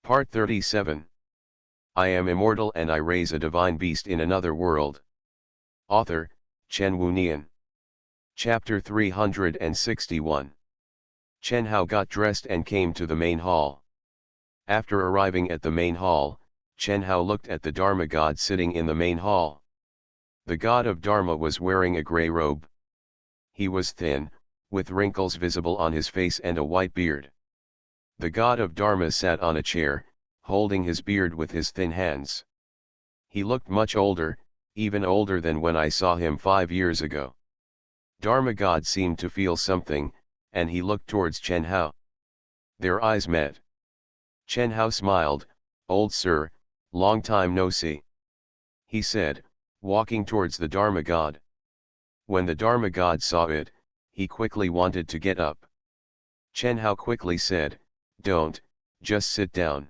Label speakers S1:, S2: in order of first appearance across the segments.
S1: Part 37. I am immortal and I raise a divine beast in another world. Author, Chen Wunian. Chapter 361. Chen Hao got dressed and came to the main hall. After arriving at the main hall, Chen Hao looked at the Dharma god sitting in the main hall. The god of Dharma was wearing a grey robe. He was thin, with wrinkles visible on his face and a white beard. The god of Dharma sat on a chair, holding his beard with his thin hands. He looked much older, even older than when I saw him 5 years ago. Dharma god seemed to feel something, and he looked towards Chen Hao. Their eyes met. Chen Hao smiled, "Old sir, long time no see," he said, walking towards the Dharma god. When the Dharma god saw it, he quickly wanted to get up. Chen Hao quickly said, "Don't, just sit down."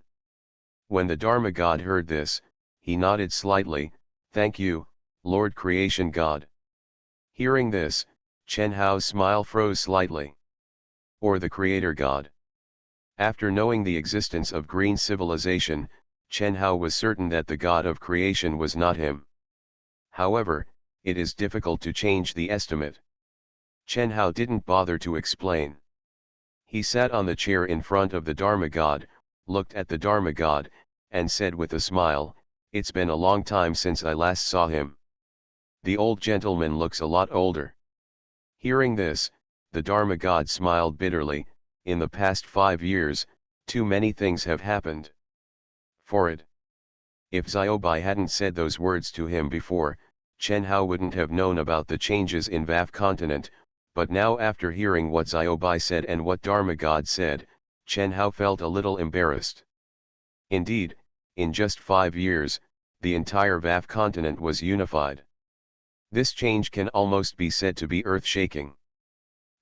S1: When the Dharma god heard this, he nodded slightly, "Thank you, Lord Creation God." Hearing this, Chen Hao's smile froze slightly. Or the Creator God. After knowing the existence of green civilization, Chen Hao was certain that the god of creation was not him. However, it is difficult to change the estimate. Chen Hao didn't bother to explain. He sat on the chair in front of the Dharma god, looked at the Dharma god, and said with a smile, "It's been a long time since I last saw him. The old gentleman looks a lot older." Hearing this, the Dharma god smiled bitterly, "In the past 5 years, too many things have happened. For it." If Xiaobai hadn't said those words to him before, Chen Hao wouldn't have known about the changes in VAF continent, but now after hearing what Xiaobai said and what Dharma god said, Chen Hao felt a little embarrassed. Indeed, in just 5 years, the entire VAF continent was unified. This change can almost be said to be earth-shaking.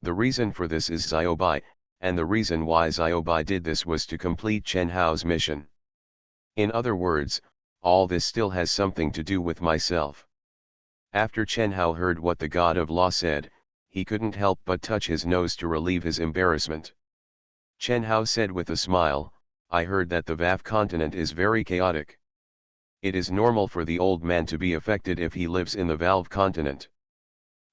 S1: The reason for this is Xiaobai, and the reason why Xiaobai did this was to complete Chen Hao's mission. In other words, all this still has something to do with myself. After Chen Hao heard what the god of law said, he couldn't help but touch his nose to relieve his embarrassment. Chen Hao said with a smile, "I heard that the VAF continent is very chaotic. It is normal for the old man to be affected if he lives in the Valve continent."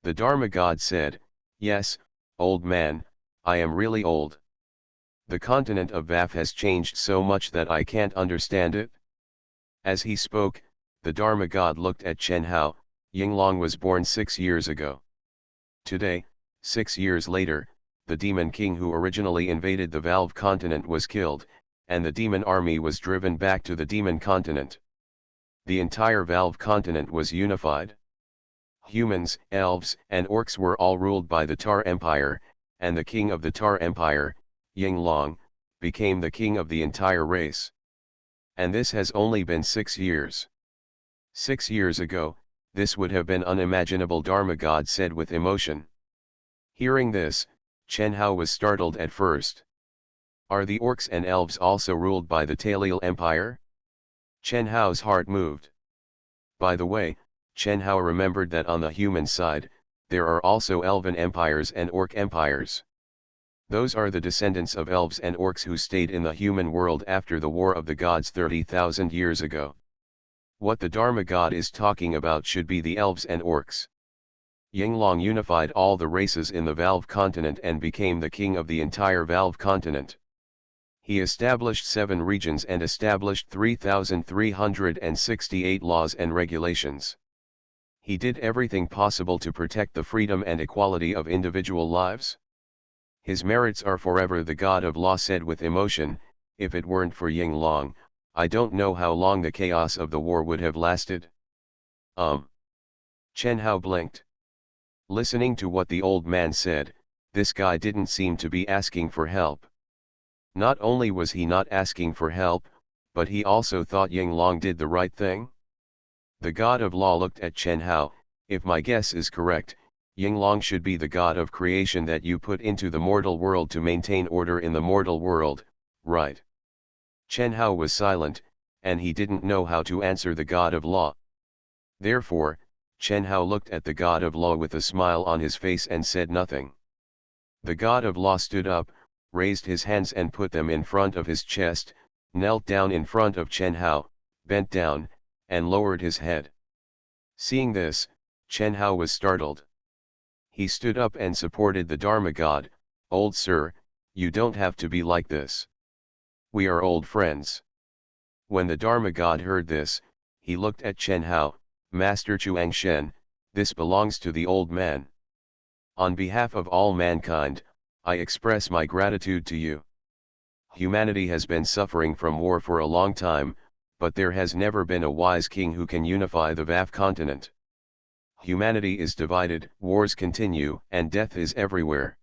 S1: The Dharma god said, "Yes, old man, I am really old. The continent of VAF has changed so much that I can't understand it." As he spoke, the Dharma god looked at Chen Hao. Yinglong was born 6 years ago. Today, 6 years later, the demon king who originally invaded the Valve continent was killed, and the demon army was driven back to the demon continent. The entire Valve continent was unified. Humans, elves, and orcs were all ruled by the Tar Empire, and the king of the Tar Empire, Yinglong, became the king of the entire race. And this has only been 6 years. 6 years ago, this would have been unimaginable, Dharma god said with emotion. Hearing this, Chen Hao was startled at first. Are the orcs and elves also ruled by the Taliel Empire? Chen Hao's heart moved. By the way, Chen Hao remembered that on the human side, there are also elven empires and orc empires. Those are the descendants of elves and orcs who stayed in the human world after the War of the Gods 30,000 years ago. What the Dharma god is talking about should be the elves and orcs. Yinglong unified all the races in the Valve continent and became the king of the entire Valve continent. He established 7 regions and established 3,368 laws and regulations. He did everything possible to protect the freedom and equality of individual lives. His merits are forever, the god of law said with emotion. If it weren't for Yinglong, I don't know how long the chaos of the war would have lasted. Chen Hao blinked. Listening to what the old man said, this guy didn't seem to be asking for help. Not only was he not asking for help, but he also thought Yinglong did the right thing. The god of law looked at Chen Hao. If my guess is correct, Yinglong should be the god of creation that you put into the mortal world to maintain order in the mortal world, right? Chen Hao was silent, and he didn't know how to answer the god of law. Therefore, Chen Hao looked at the god of law with a smile on his face and said nothing. The god of law stood up, raised his hands and put them in front of his chest, knelt down in front of Chen Hao, bent down, and lowered his head. Seeing this, Chen Hao was startled. He stood up and supported the Dharma god. "Old sir, you don't have to be like this. We are old friends." When the Dharma god heard this, he looked at Chen Hao. "Master Chuang Shen, this belongs to the old man. On behalf of all mankind, I express my gratitude to you. Humanity has been suffering from war for a long time, but there has never been a wise king who can unify the VAF continent. Humanity is divided, wars continue, and death is everywhere.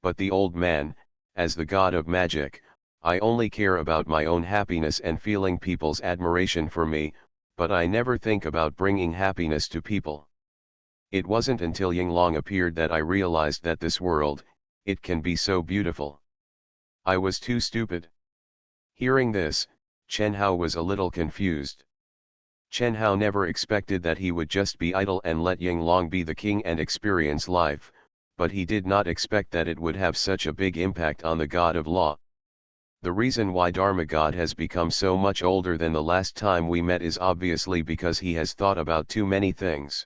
S1: But the old man, as the god of magic, I only care about my own happiness and feeling people's admiration for me, but I never think about bringing happiness to people. It wasn't until Yinglong appeared that I realized that this world, it can be so beautiful. I was too stupid." Hearing this, Chen Hao was a little confused. Chen Hao never expected that he would just be idle and let Yinglong be the king and experience life, but he did not expect that it would have such a big impact on the god of law. The reason why Dharma God has become so much older than the last time we met is obviously because he has thought about too many things.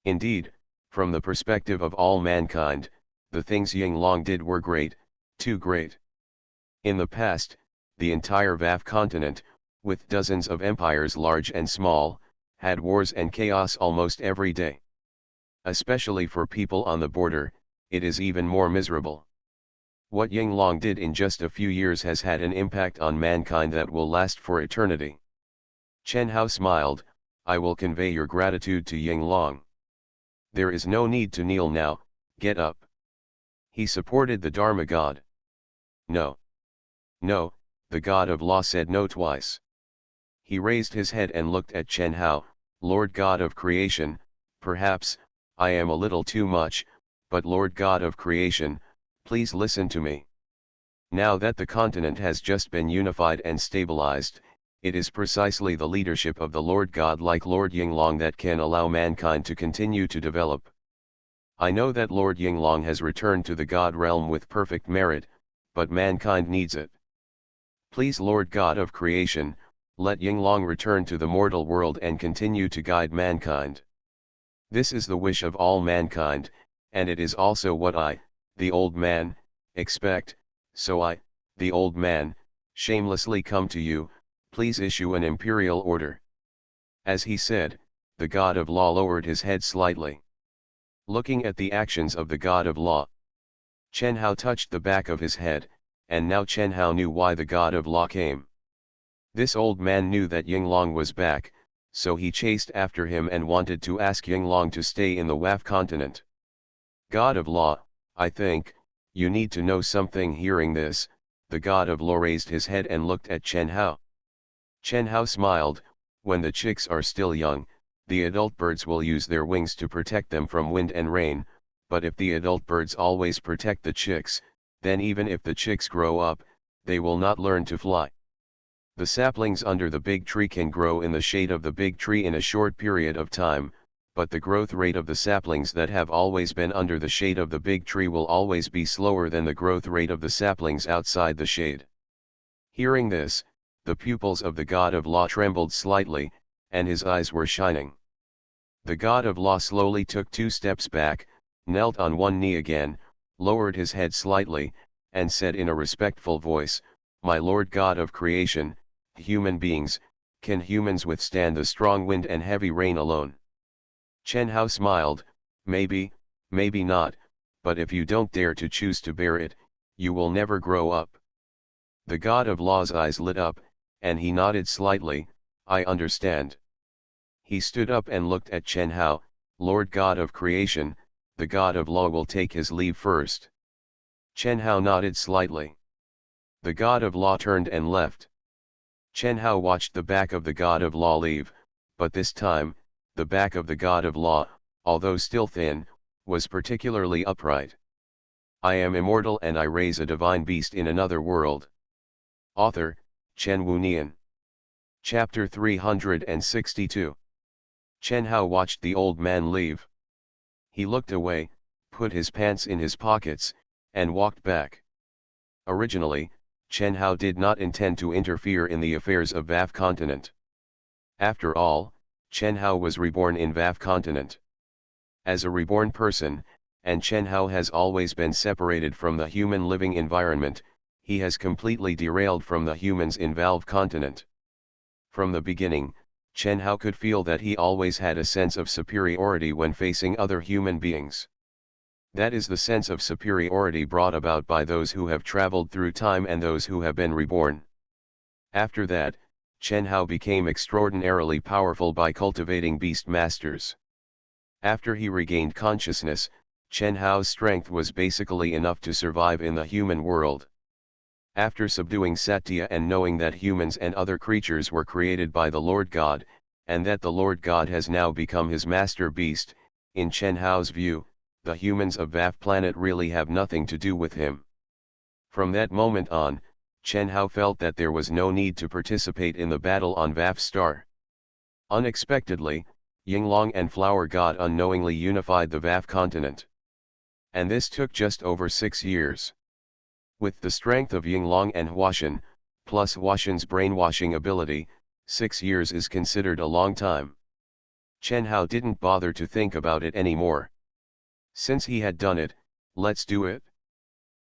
S1: Indeed, from the perspective of all mankind, the things Yinglong did were great, too great. In the past, the entire VAF continent, with dozens of empires large and small, had wars and chaos almost every day. Especially for people on the border, it is even more miserable. What Yinglong did in just a few years has had an impact on mankind that will last for eternity. Chen Hao smiled. "I will convey your gratitude to Yinglong. There is no need to kneel now, get up." He supported the Dharma god. "No. No," the god of law said no twice. He raised his head and looked at Chen Hao. "Lord God of creation, perhaps, I am a little too much, but Lord God of creation, please listen to me. Now that the continent has just been unified and stabilized, it is precisely the leadership of the Lord God like Lord Yinglong that can allow mankind to continue to develop. I know that Lord Yinglong has returned to the God realm with perfect merit, but mankind needs it. Please Lord God of creation, let Yinglong return to the mortal world and continue to guide mankind. This is the wish of all mankind, and it is also what I, the old man, expect, so I, the old man, shamelessly come to you, please issue an imperial order." As he said, the god of law lowered his head slightly. Looking at the actions of the god of law, Chen Hao touched the back of his head, and now Chen Hao knew why the god of law came. This old man knew that Yinglong was back, so he chased after him and wanted to ask Yinglong to stay in the WAF continent. "God of law, I think, you need to know something." Hearing this, the god of law raised his head and looked at Chen Hao. Chen Hao smiled. "When the chicks are still young, the adult birds will use their wings to protect them from wind and rain, but if the adult birds always protect the chicks, then even if the chicks grow up, they will not learn to fly. The saplings under the big tree can grow in the shade of the big tree in a short period of time, but the growth rate of the saplings that have always been under the shade of the big tree will always be slower than the growth rate of the saplings outside the shade." Hearing this, the pupils of the god of law trembled slightly, and his eyes were shining. The god of law slowly took 2 steps back, knelt on one knee again, lowered his head slightly, and said in a respectful voice, "My Lord God of creation, human beings, can humans withstand the strong wind and heavy rain alone?" Chen Hao smiled. Maybe, maybe not, but if you don't dare to choose to bear it, you will never grow up." The god of law's eyes lit up, and he nodded slightly. "I understand." He stood up and looked at Chen Hao. "Lord God of creation, the god of law will take his leave first." Chen Hao nodded slightly. The god of law turned and left. Chen Hao watched the back of the god of law leave, but this time, the back of the god of law, although still thin, was particularly upright. "I am immortal and I raise a divine beast in another world." Author, Chen Wunian. Chapter 362. Chen Hao watched the old man leave. He looked away, put his pants in his pockets, and walked back. Originally, Chen Hao did not intend to interfere in the affairs of VAF continent. After all, Chen Hao was reborn in VAF continent. As a reborn person, and Chen Hao has always been separated from the human living environment, he has completely derailed from the humans in Valve continent. From the beginning, Chen Hao could feel that he always had a sense of superiority when facing other human beings. That is the sense of superiority brought about by those who have traveled through time and those who have been reborn. After that, Chen Hao became extraordinarily powerful by cultivating beast masters. After he regained consciousness, Chen Hao's strength was basically enough to survive in the human world. After subduing Satya and knowing that humans and other creatures were created by the Lord God, and that the Lord God has now become his master beast, in Chen Hao's view, the humans of VAF planet really have nothing to do with him. From that moment on, Chen Hao felt that there was no need to participate in the battle on VAF star. Unexpectedly, Yinglong and Flower God unknowingly unified the VAF continent. And this took just over 6 years. With the strength of Yinglong and Huashan, plus Huashan's brainwashing ability, 6 years is considered a long time. Chen Hao didn't bother to think about it anymore. Since he had done it, let's do it.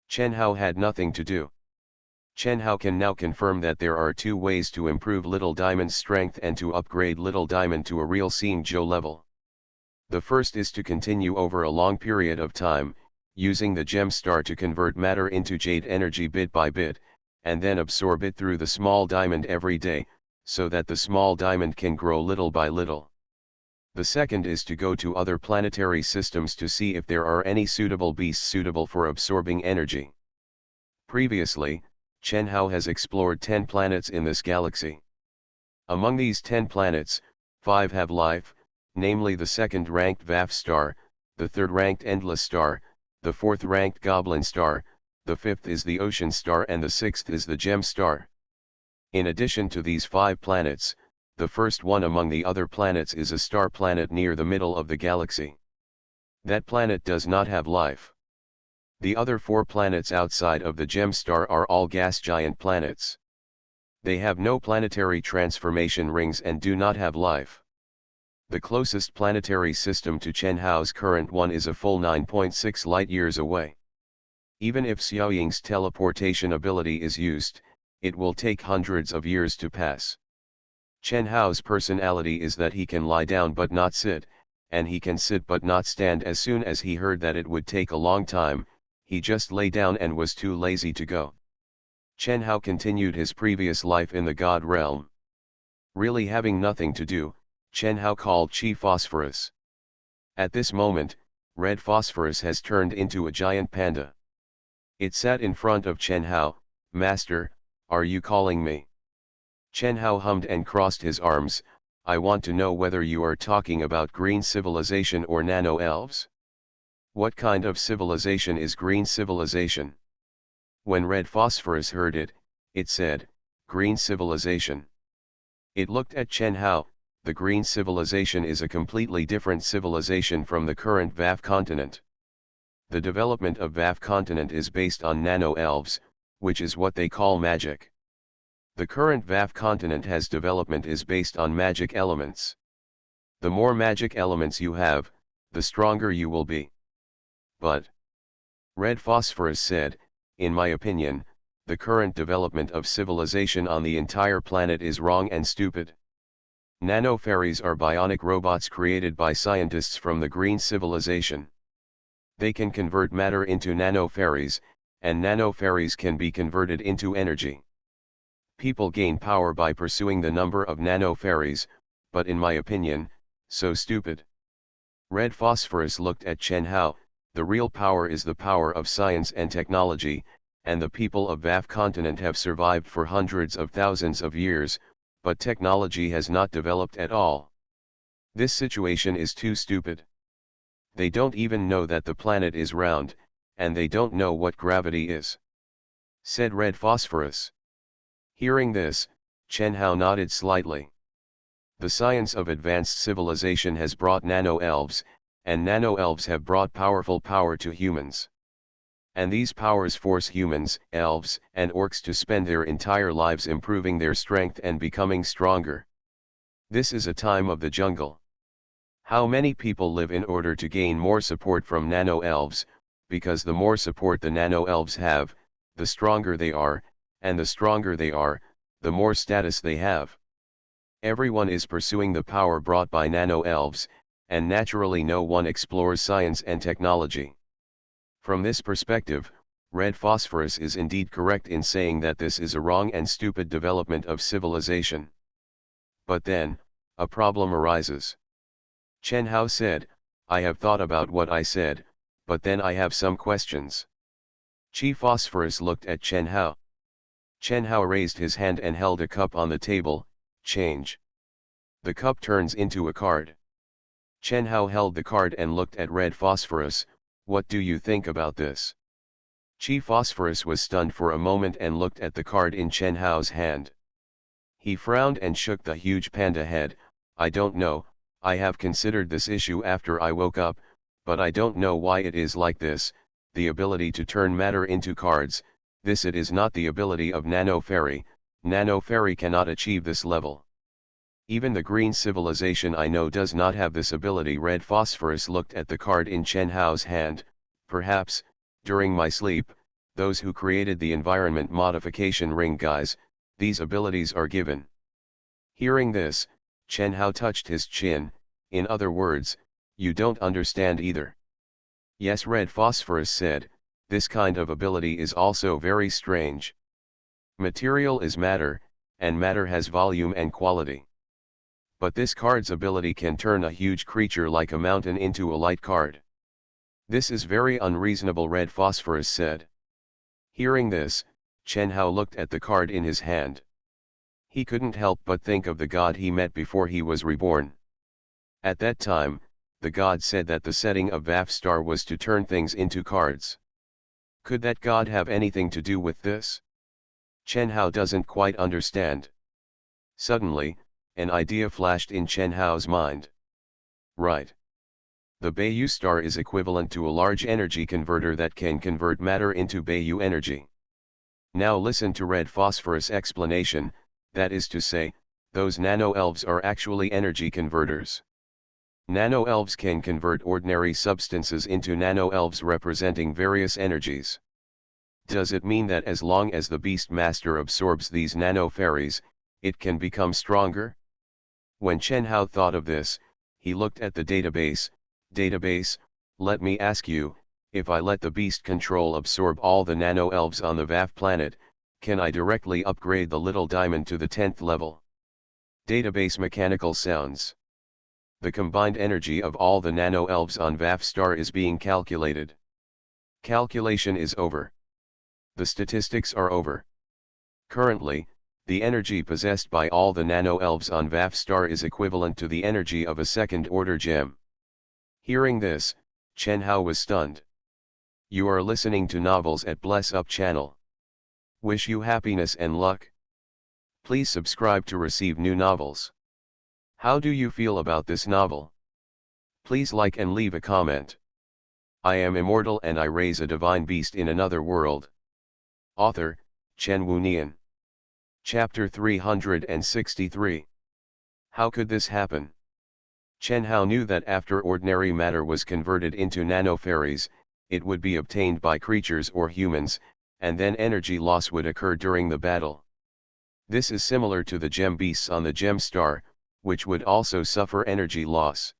S1: Chen Hao had nothing to do. Chen Hao can now confirm that there are 2 ways to improve Little Diamond's strength and to upgrade Little Diamond to a real Seeing Joe level. The first is to continue over a long period of time, using the gem star to convert matter into jade energy bit by bit, and then absorb it through the small diamond every day, so that the small diamond can grow little by little. The second is to go to other planetary systems to see if there are any suitable beasts suitable for absorbing energy. Previously, Chen Hao has explored 10 planets in this galaxy. Among these 10 planets, 5 have life, namely the second-ranked VAF star, the third-ranked Endless star, the fourth-ranked Goblin star, the fifth is the Ocean star and the sixth is the Gem star. In addition to these 5 planets, the first one among the other planets is a star planet near the middle of the galaxy. That planet does not have life. The other 4 planets outside of the Gem star are all gas giant planets. They have no planetary transformation rings and do not have life. The closest planetary system to Chen Hao's current one is a full 9.6 light-years away. Even if Xiaoying's teleportation ability is used, it will take hundreds of years to pass. Chen Hao's personality is that he can lie down but not sit, and he can sit but not stand. As soon as he heard that it would take a long time, he just lay down and was too lazy to go. Chen Hao continued his previous life in the God realm. Really having nothing to do, Chen Hao called Chi Phosphorus. At this moment, Red Phosphorus has turned into a giant panda. It sat in front of Chen Hao. "Master, are you calling me?" Chen Hao hummed and crossed his arms. "I want to know whether you are talking about green civilization or nano-elves. What kind of civilization is green civilization?" When Red Phosphorus heard it, it said, "Green civilization." It looked at Chen Hao. The green civilization is a completely different civilization from the current VAF continent. The development of VAF continent is based on nano-elves, which is what they call magic. The current VAF continent has development is based on magic elements. The more magic elements you have, the stronger you will be. But, Red Phosphorus said, "In my opinion, the current development of civilization on the entire planet is wrong and stupid. Nano-fairies are bionic robots created by scientists from the green civilization. They can convert matter into nano-fairies, and nano-fairies can be converted into energy. People gain power by pursuing the number of nano-fairies, but in my opinion, so stupid." Red Phosphorus looked at Chen Hao. The real power is the power of science and technology, and the people of VAF continent have survived for hundreds of thousands of years, but technology has not developed at all. This situation is too stupid. They don't even know that the planet is round, and they don't know what gravity is," said Red Phosphorus. Hearing this, Chen Hao nodded slightly. The science of advanced civilization has brought nano-elves, and nano-elves have brought powerful power to humans. And these powers force humans, elves, and orcs to spend their entire lives improving their strength and becoming stronger. This is a time of the jungle. How many people live in order to gain more support from nano-elves, because the more support the nano-elves have, the stronger they are, and the stronger they are, the more status they have. Everyone is pursuing the power brought by nano-elves, and naturally no one explores science and technology. From this perspective, Red Phosphorus is indeed correct in saying that this is a wrong and stupid development of civilization. But then, a problem arises. Chen Hao said, I have thought about what I said, but then I have some questions. Chi Phosphorus looked at Chen Hao. Chen Hao raised his hand and held a cup on the table. Change. The cup turns into a card. Chen Hao held the card and looked at Red Phosphorus. What do you think about this? Chi Phosphorus was stunned for a moment and looked at the card in Chen Hao's hand. He frowned and shook the huge panda head. I don't know, I have considered this issue after I woke up, but I don't know why it is like this. The ability to turn matter into cards, this it is not the ability of Nano Fairy. Nano Fairy cannot achieve this level. Even the green civilization I know does not have this ability. Red Phosphorus looked at the card in Chen Hao's hand. Perhaps, during my sleep, those who created the environment modification ring guys, these abilities are given. Hearing this, Chen Hao touched his chin. In other words, you don't understand either. Yes, Red Phosphorus said, this kind of ability is also very strange. Material is matter, and matter has volume and quality. But this card's ability can turn a huge creature like a mountain into a light card. This is very unreasonable, Red Phosphorus said. Hearing this, Chen Hao looked at the card in his hand. He couldn't help but think of the god he met before he was reborn. At that time, the god said that the setting of VAF star was to turn things into cards. Could that god have anything to do with this? Chen Hao doesn't quite understand. Suddenly, an idea flashed in Chen Hao's mind. Right. The Bayu star is equivalent to a large energy converter that can convert matter into Bayu energy. Now listen to Red Phosphorus' explanation, that is to say, those nano-elves are actually energy converters. Nano-elves can convert ordinary substances into nano-elves representing various energies. Does it mean that as long as the Beast Master absorbs these nano-fairies, it can become stronger? When Chen Hao thought of this, he looked at the database. Database, let me ask you, if I let the beast control absorb all the nano-elves on the VAF planet, can I directly upgrade the little diamond to the 10th level? Database mechanical sounds. The combined energy of all the nano-elves on VAF star is being calculated. Calculation is over. The statistics are over. Currently, the energy possessed by all the nano-elves on VAF star is equivalent to the energy of a second-order gem. Hearing this, Chen Hao was stunned. You are listening to Novels at Bless Up channel. Wish you happiness and luck. Please subscribe to receive new novels. How do you feel about this novel? Please like and leave a comment. I am immortal and I raise a divine beast in another world. Author, Chen Wunian. Chapter 363. How could this happen? Chen Hao knew that after ordinary matter was converted into nano-fairies, it would be obtained by creatures or humans, and then energy loss would occur during the battle. This is similar to the gem beasts on the gem star, which would also suffer energy loss.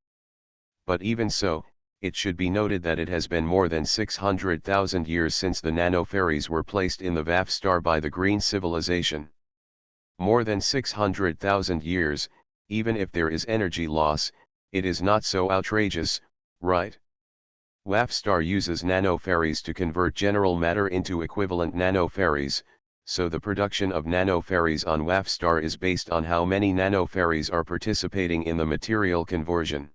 S1: But even so, it should be noted that it has been more than 600,000 years since the nano-fairies were placed in the VAF star by the Green Civilization. More than 600,000 years, even if there is energy loss, it is not so outrageous, right? VAF star uses nano-fairies to convert general matter into equivalent nano-fairies, so the production of nano-fairies on VAF star is based on how many nano-fairies are participating in the material conversion.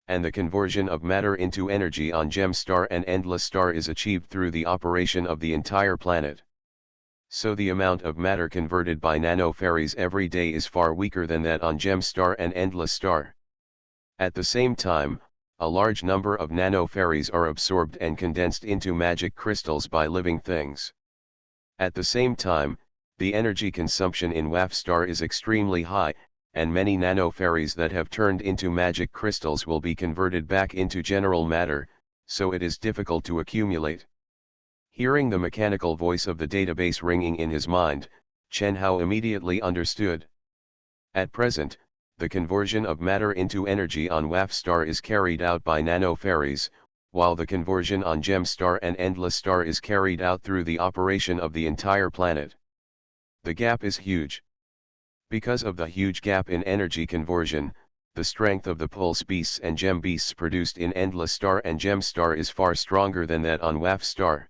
S1: And the conversion of matter into energy on Gem Star and Endless Star is achieved through the operation of the entire planet. So the amount of matter converted by nano-fairies every day is far weaker than that on Gem Star and Endless Star. At the same time, a large number of nano-fairies are absorbed and condensed into magic crystals by living things. At the same time, the energy consumption in WAF-star is extremely high, and many nano-fairies that have turned into magic crystals will be converted back into general matter, so it is difficult to accumulate. Hearing the mechanical voice of the database ringing in his mind, Chen Hao immediately understood. At present, the conversion of matter into energy on WAF-star is carried out by nano-fairies, while the conversion on Gem-star and Endless Star is carried out through the operation of the entire planet. The gap is huge. Because of the huge gap in energy conversion, the strength of the Pulse Beasts and Gem Beasts produced in Endless Star and Gem Star is far stronger than that on WAF Star.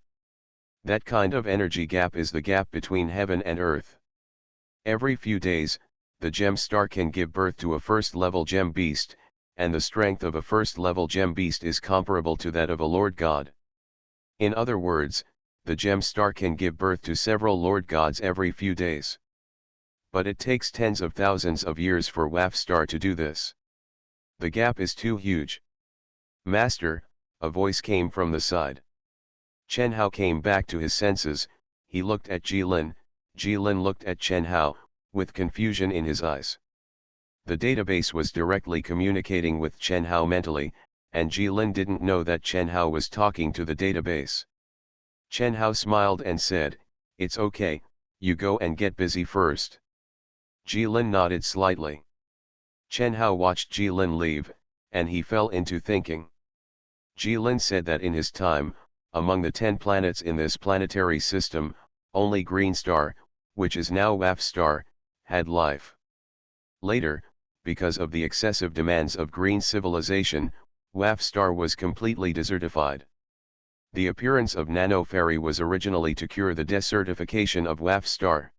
S1: That kind of energy gap is the gap between heaven and earth. Every few days, the Gem Star can give birth to a first-level Gem Beast, and the strength of a first-level Gem Beast is comparable to that of a Lord God. In other words, the Gem Star can give birth to several Lord Gods every few days. But it takes tens of thousands of years for WAF Star to do this. The gap is too huge. Master, a voice came from the side. Chen Hao came back to his senses. He looked at Jilin looked at Chen Hao, with confusion in his eyes. The database was directly communicating with Chen Hao mentally, and Jilin didn't know that Chen Hao was talking to the database. Chen Hao smiled and said, "It's okay, you go and get busy first." Jilin nodded slightly. Chen Hao watched Jilin leave, and he fell into thinking. Jilin said that in his time, among the 10 planets in this planetary system, only Green Star, which is now WAF Star, had life. Later, because of the excessive demands of green civilization, WAF Star was completely desertified. The appearance of Nano Fairy was originally to cure the desertification of WAF Star.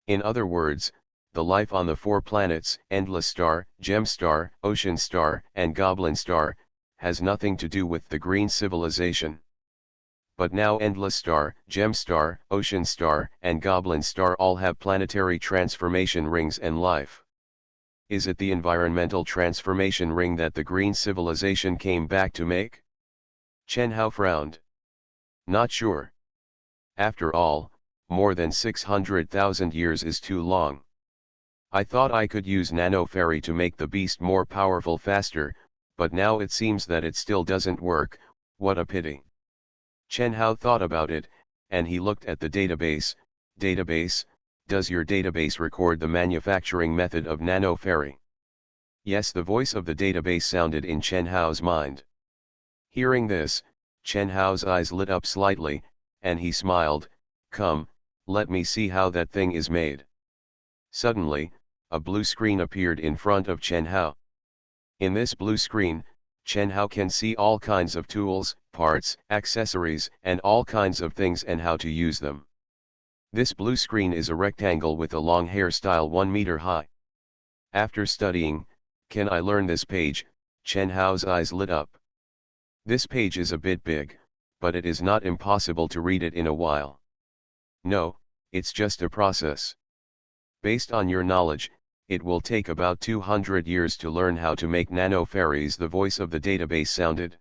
S1: In other words, the life on the 4 planets, Endless Star, Gem Star, Ocean Star, and Goblin Star, has nothing to do with the green civilization. But now Endless Star, Gem Star, Ocean Star, and Goblin Star all have planetary transformation rings and life. Is it the environmental transformation ring that the green civilization came back to make? Chen Hao frowned. Not sure. After all, more than 600,000 years is too long. I thought I could use Nano Fairy to make the beast more powerful faster, but now it seems that it still doesn't work. What a pity. Chen Hao thought about it, and he looked at the database. Database, does your database record the manufacturing method of Nano Fairy? Yes, the voice of the database sounded in Chen Hao's mind. Hearing this, Chen Hao's eyes lit up slightly, and he smiled. Come, let me see how that thing is made. Suddenly, a blue screen appeared in front of Chen Hao. In this blue screen, Chen Hao can see all kinds of tools, parts, accessories, and all kinds of things and how to use them. This blue screen is a rectangle with a long hairstyle 1 meter high. After studying, can I learn this page? Chen Hao's eyes lit up. This page is a bit big, but it is not impossible to read it in a while. No, it's just a process. Based on your knowledge, it will take about 200 years to learn how to make Nano Fairies, the voice of the database sounded.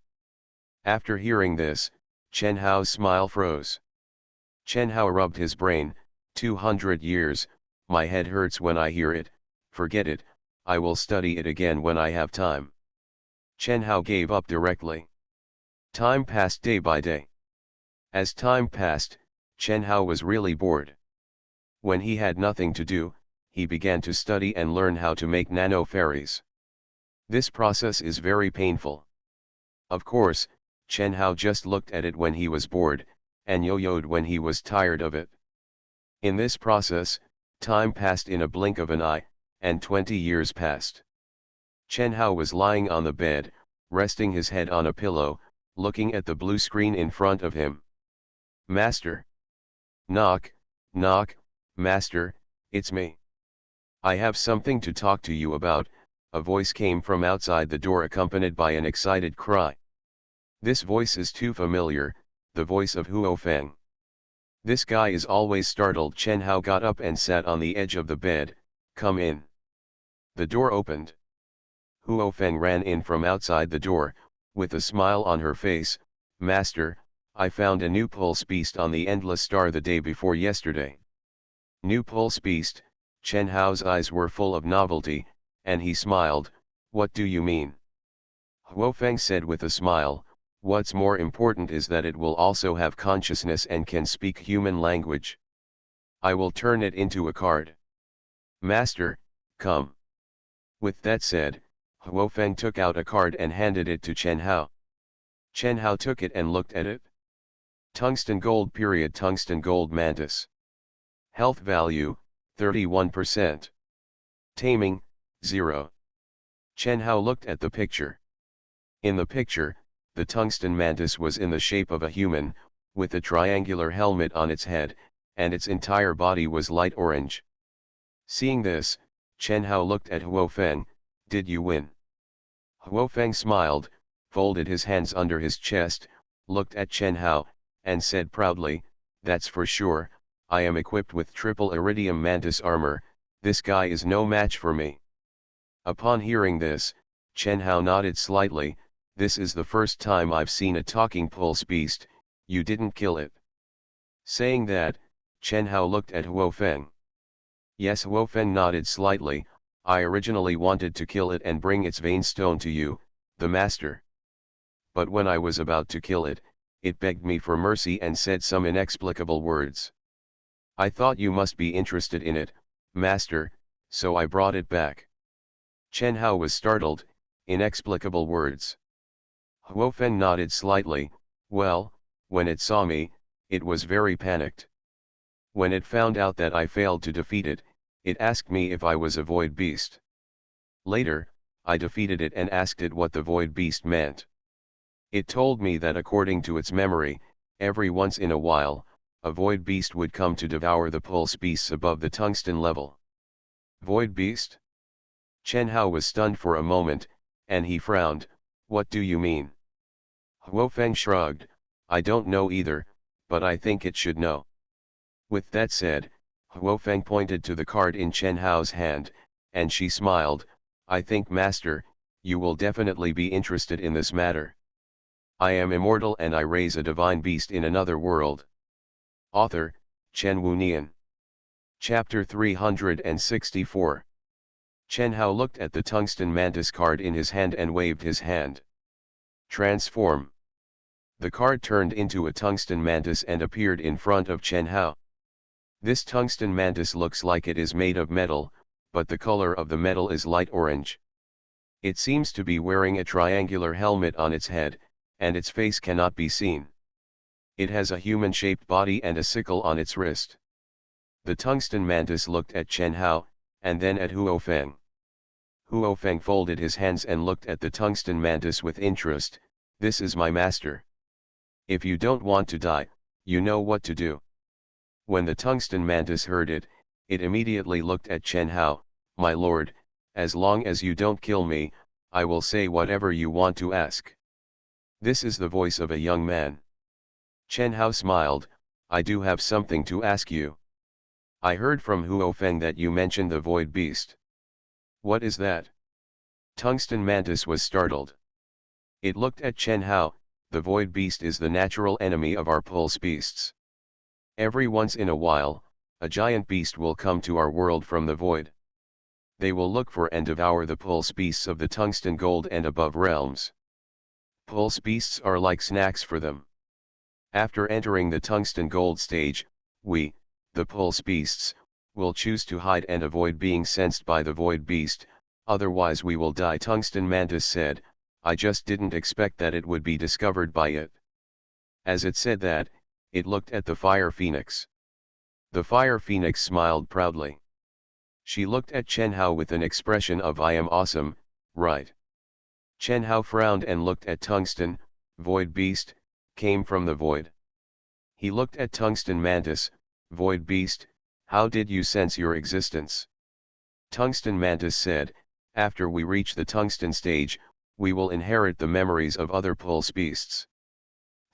S1: After hearing this, Chen Hao's smile froze. Chen Hao rubbed his brain. 200 years, my head hurts when I hear it. Forget it, I will study it again when I have time. Chen Hao gave up directly. Time passed day by day. As time passed, Chen Hao was really bored. When he had nothing to do, he began to study and learn how to make Nano Fairies. This process is very painful. Of course, Chen Hao just looked at it when he was bored, and yo-yoed when he was tired of it. In this process, time passed in a blink of an eye, and 20 years passed. Chen Hao was lying on the bed, resting his head on a pillow, looking at the blue screen in front of him. Master. Knock, knock, Master, it's me. I have something to talk to you about. A voice came from outside the door accompanied by an excited cry. This voice is too familiar, the voice of Huo Feng. This guy is always startled. Chen Hao got up and sat on the edge of the bed. Come in. The door opened. Huo Feng ran in from outside the door, with a smile on her face, "Master, I found a new pulse beast on the endless star the day before yesterday." New pulse beast, Chen Hao's eyes were full of novelty, and he smiled, "What do you mean?" Huofeng said with a smile, "What's more important is that it will also have consciousness and can speak human language. I will turn it into a card." "Master, come." With that said, Huofeng took out a card and handed it to Chen Hao. Chen Hao took it and looked at it. Tungsten gold period tungsten gold mantis. Health value, 31%. Taming, 0. Chen Hao looked at the picture. In the picture, the tungsten mantis was in the shape of a human, with a triangular helmet on its head, and its entire body was light orange. Seeing this, Chen Hao looked at Huofeng, "Did you win?" Huofeng smiled, folded his hands under his chest, looked at Chen Hao, and said proudly, "That's for sure, I am equipped with triple iridium mantis armor, this guy is no match for me." Upon hearing this, Chen Hao nodded slightly, "This is the first time I've seen a talking pulse beast, you didn't kill it." Saying that, Chen Hao looked at Huofeng. "Yes." Huofeng nodded slightly, "I originally wanted to kill it and bring its vein stone to you, the master. But when I was about to kill it, it begged me for mercy and said some inexplicable words. I thought you must be interested in it, master, so I brought it back." Chen Hao was startled, "Inexplicable words?" Huofeng nodded slightly, "Well, when it saw me, it was very panicked. When it found out that I failed to defeat it, it asked me if I was a void beast. Later, I defeated it and asked it what the void beast meant. It told me that according to its memory, every once in a while, a void beast would come to devour the pulse beasts above the tungsten level." "Void beast?" Chen Hao was stunned for a moment, and he frowned, "What do you mean?" Huofeng shrugged, "I don't know either, but I think it should know." With that said, Huofeng pointed to the card in Chen Hao's hand, and she smiled, "I think, master, you will definitely be interested in this matter. I am immortal and I raise a divine beast in another world." Author, Chen Wunian. Chapter 364. Chen Hao looked at the tungsten mantis card in his hand and waved his hand. "Transform." The card turned into a tungsten mantis and appeared in front of Chen Hao. This tungsten mantis looks like it is made of metal, but the color of the metal is light orange. It seems to be wearing a triangular helmet on its head, and its face cannot be seen. It has a human-shaped body and a sickle on its wrist. The tungsten mantis looked at Chen Hao, and then at Huofeng. Huofeng folded his hands and looked at the tungsten mantis with interest, "This is my master. If you don't want to die, you know what to do." When the tungsten mantis heard it, it immediately looked at Chen Hao, "My lord, as long as you don't kill me, I will say whatever you want to ask." This is the voice of a young man. Chen Hao smiled, "I do have something to ask you. I heard from Huofeng that you mentioned the void beast. What is that?" Tungsten mantis was startled. It looked at Chen Hao, "The void beast is the natural enemy of our pulse beasts. Every once in a while, a giant beast will come to our world from the void. They will look for and devour the pulse beasts of the tungsten gold and above realms. Pulse beasts are like snacks for them. After entering the tungsten gold stage, we, the pulse beasts, will choose to hide and avoid being sensed by the void beast, otherwise we will die." Tungsten mantis said, "I just didn't expect that it would be discovered by it." As it said that, it looked at the fire phoenix. The fire phoenix smiled proudly. She looked at Chen Hao with an expression of "I am awesome, right?" Chen Hao frowned and looked at tungsten, "Void beast, came from the void." He looked at tungsten mantis, "Void beast, how did you sense your existence?" Tungsten mantis said, "After we reach the tungsten stage, we will inherit the memories of other pulse beasts.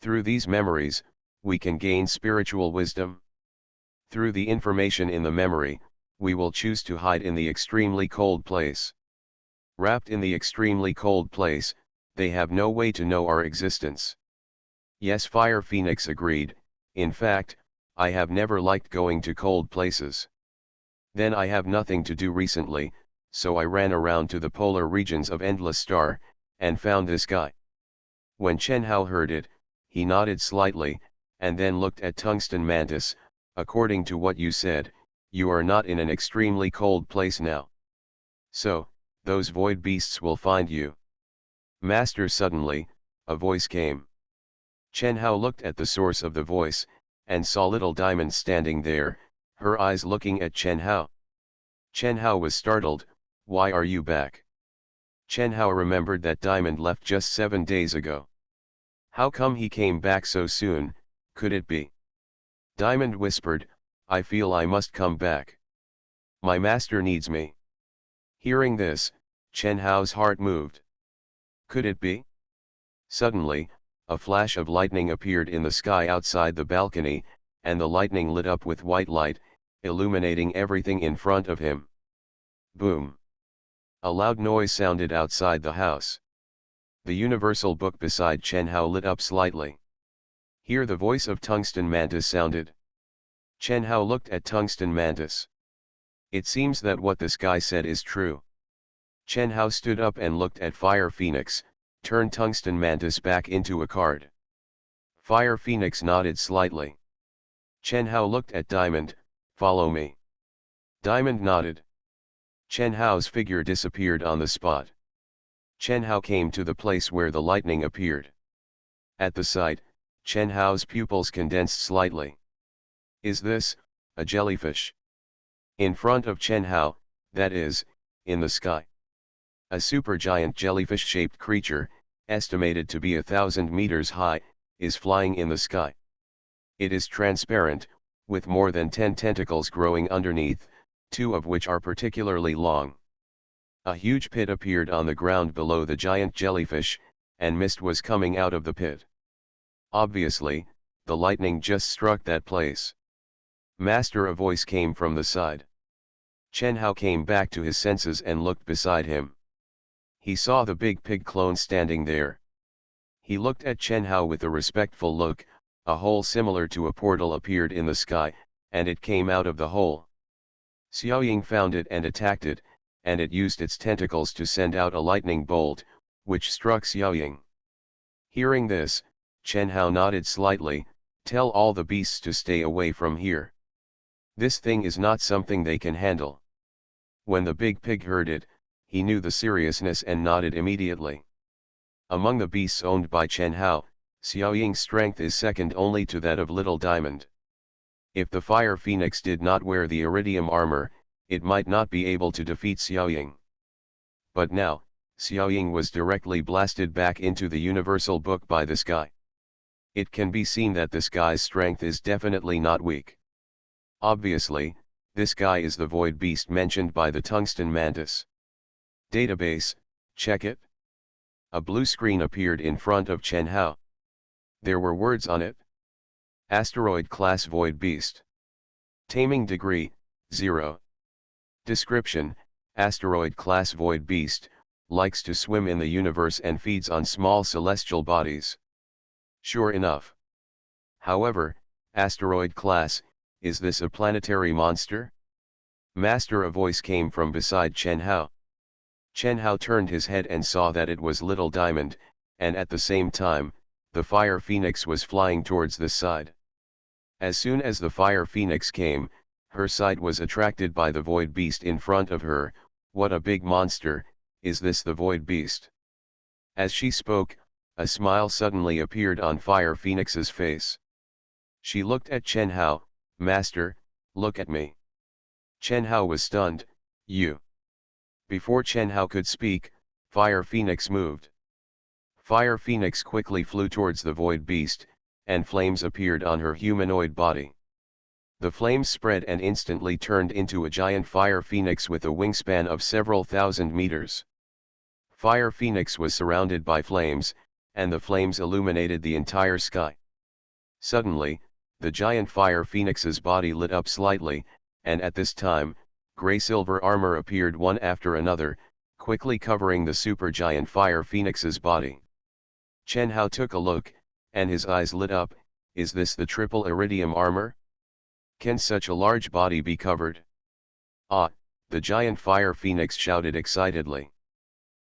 S1: Through these memories, we can gain spiritual wisdom. Through the information in the memory, we will choose to hide in the extremely cold place. Wrapped in the extremely cold place, They have no way to know our existence. Yes, Fire Phoenix agreed. In fact, I have never liked going to cold places. Then I have nothing to do recently, so I ran around to the polar regions of Endless Star, and found this guy. When Chen Hao heard it, he nodded slightly, and then looked at Tungsten Mantis. According to what you said, you are not in an extremely cold place now. So, those void beasts will find you. Master, suddenly, a voice came. Chen Hao looked at the source of the voice, and saw Little Diamond standing there, her eyes looking at Chen Hao. Chen Hao was startled. Why are you back? Chen Hao remembered that Diamond left just 7 days ago. How come he came back so soon? Could it be? Diamond whispered, I feel I must come back. My master needs me. Hearing this, Chen Hao's heart moved. Could it be? Suddenly, a flash of lightning appeared in the sky outside the balcony, and the lightning lit up with white light, illuminating everything in front of him. Boom! A loud noise sounded outside the house. The universal book beside Chen Hao lit up slightly. Here the voice of Tungsten Mantis sounded. Chen Hao looked at Tungsten Mantis. It seems that what this guy said is true. Chen Hao stood up and looked at Fire Phoenix, turned Tungsten Mantis back into a card. Fire Phoenix nodded slightly. Chen Hao looked at Diamond, follow me. Diamond nodded. Chen Hao's figure disappeared on the spot. Chen Hao came to the place where the lightning appeared. At the sight, Chen Hao's pupils condensed slightly. Is this a jellyfish? In front of Chen Hao, that is, in the sky. A supergiant jellyfish-shaped creature, estimated to be 1,000 meters high, is flying in the sky. It is transparent, with more than 10 tentacles growing underneath, 2 of which are particularly long. A huge pit appeared on the ground below the giant jellyfish, and mist was coming out of the pit. Obviously, the lightning just struck that place. Master, a voice came from the side. Chen Hao came back to his senses and looked beside him. He saw the big pig clone standing there. He looked at Chen Hao with a respectful look. A hole similar to a portal appeared in the sky, and it came out of the hole. Xiaoying found it and attacked it, and it used its tentacles to send out a lightning bolt, which struck Xiaoying. Hearing this, Chen Hao nodded slightly. Tell all the beasts to stay away from here. This thing is not something they can handle. When the big pig heard it, he knew the seriousness and nodded immediately. Among the beasts owned by Chen Hao, Xiaoying's strength is second only to that of Little Diamond. If the Fire Phoenix did not wear the iridium armor, it might not be able to defeat Xiaoying. But now, Xiaoying was directly blasted back into the universal book by this guy. It can be seen that this guy's strength is definitely not weak. Obviously, this guy is the void beast mentioned by the Tungsten Mantis. Database, check it. A blue screen appeared in front of Chen Hao. There were words on it. Asteroid class void beast. Taming degree, 0. Description: asteroid class void beast, likes to swim in the universe and feeds on small celestial bodies. Sure enough. However, asteroid class, is this a planetary monster? Master, a voice came from beside Chen Hao. Chen Hao turned his head and saw that it was Little Diamond, and at the same time, the Fire Phoenix was flying towards the side. As soon as the Fire Phoenix came, her sight was attracted by the void beast in front of her. What a big monster, is this the void beast? As she spoke, a smile suddenly appeared on Fire Phoenix's face. She looked at Chen Hao. Master, look at me. Chen Hao was stunned. You. Before Chen Hao could speak, Fire Phoenix moved. Fire Phoenix quickly flew towards the void beast, and flames appeared on her humanoid body. The flames spread and instantly turned into a giant Fire Phoenix with a wingspan of several thousand meters. Fire Phoenix was surrounded by flames, and the flames illuminated the entire sky. Suddenly, the giant Fire Phoenix's body lit up slightly, and at this time, gray-silver armor appeared one after another, quickly covering the supergiant Fire Phoenix's body. Chen Hao took a look, and his eyes lit up. Is this the triple iridium armor? Can such a large body be covered? Ah, the giant Fire Phoenix shouted excitedly.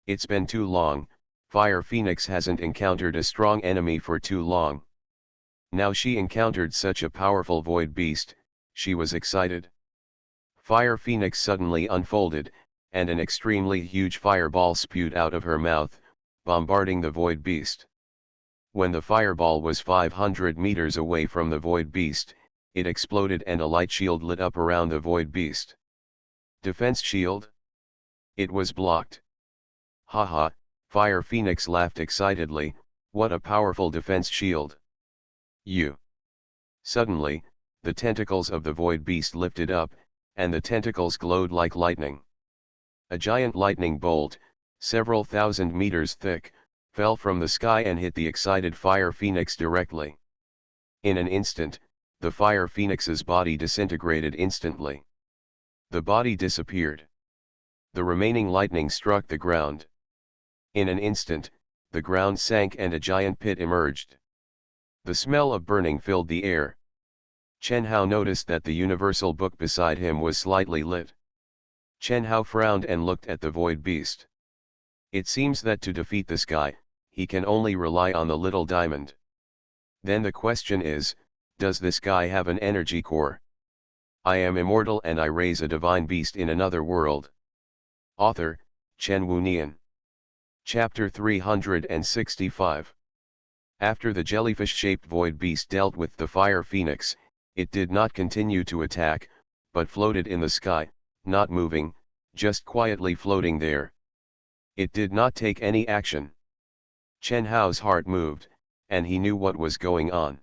S1: It's been too long, Fire Phoenix hasn't encountered a strong enemy for too long. Now she encountered such a powerful void beast, she was excited. Fire Phoenix suddenly unfolded, and an extremely huge fireball spewed out of her mouth, bombarding the void beast. When the fireball was 500 meters away from the void beast, it exploded and a light shield lit up around the void beast. Defense shield? It was blocked. Haha, Fire Phoenix laughed excitedly, what a powerful defense shield. You. Suddenly, the tentacles of the void beast lifted up, and the tentacles glowed like lightning. A giant lightning bolt, several thousand meters thick, fell from the sky and hit the excited Fire Phoenix directly. In an instant, the Fire Phoenix's body disintegrated instantly. The body disappeared. The remaining lightning struck the ground. In an instant, the ground sank and a giant pit emerged. The smell of burning filled the air. Chen Hao noticed that the universal book beside him was slightly lit. Chen Hao frowned and looked at the void beast. It seems that to defeat this guy, he can only rely on the little diamond. Then the question is, does this guy have an energy core? I am immortal and I raise a divine beast in another world. Author, Chen Wunian. Chapter 365. After the jellyfish-shaped void beast dealt with the Fire Phoenix, it did not continue to attack, but floated in the sky, not moving, just quietly floating there. It did not take any action. Chen Hao's heart moved, and he knew what was going on.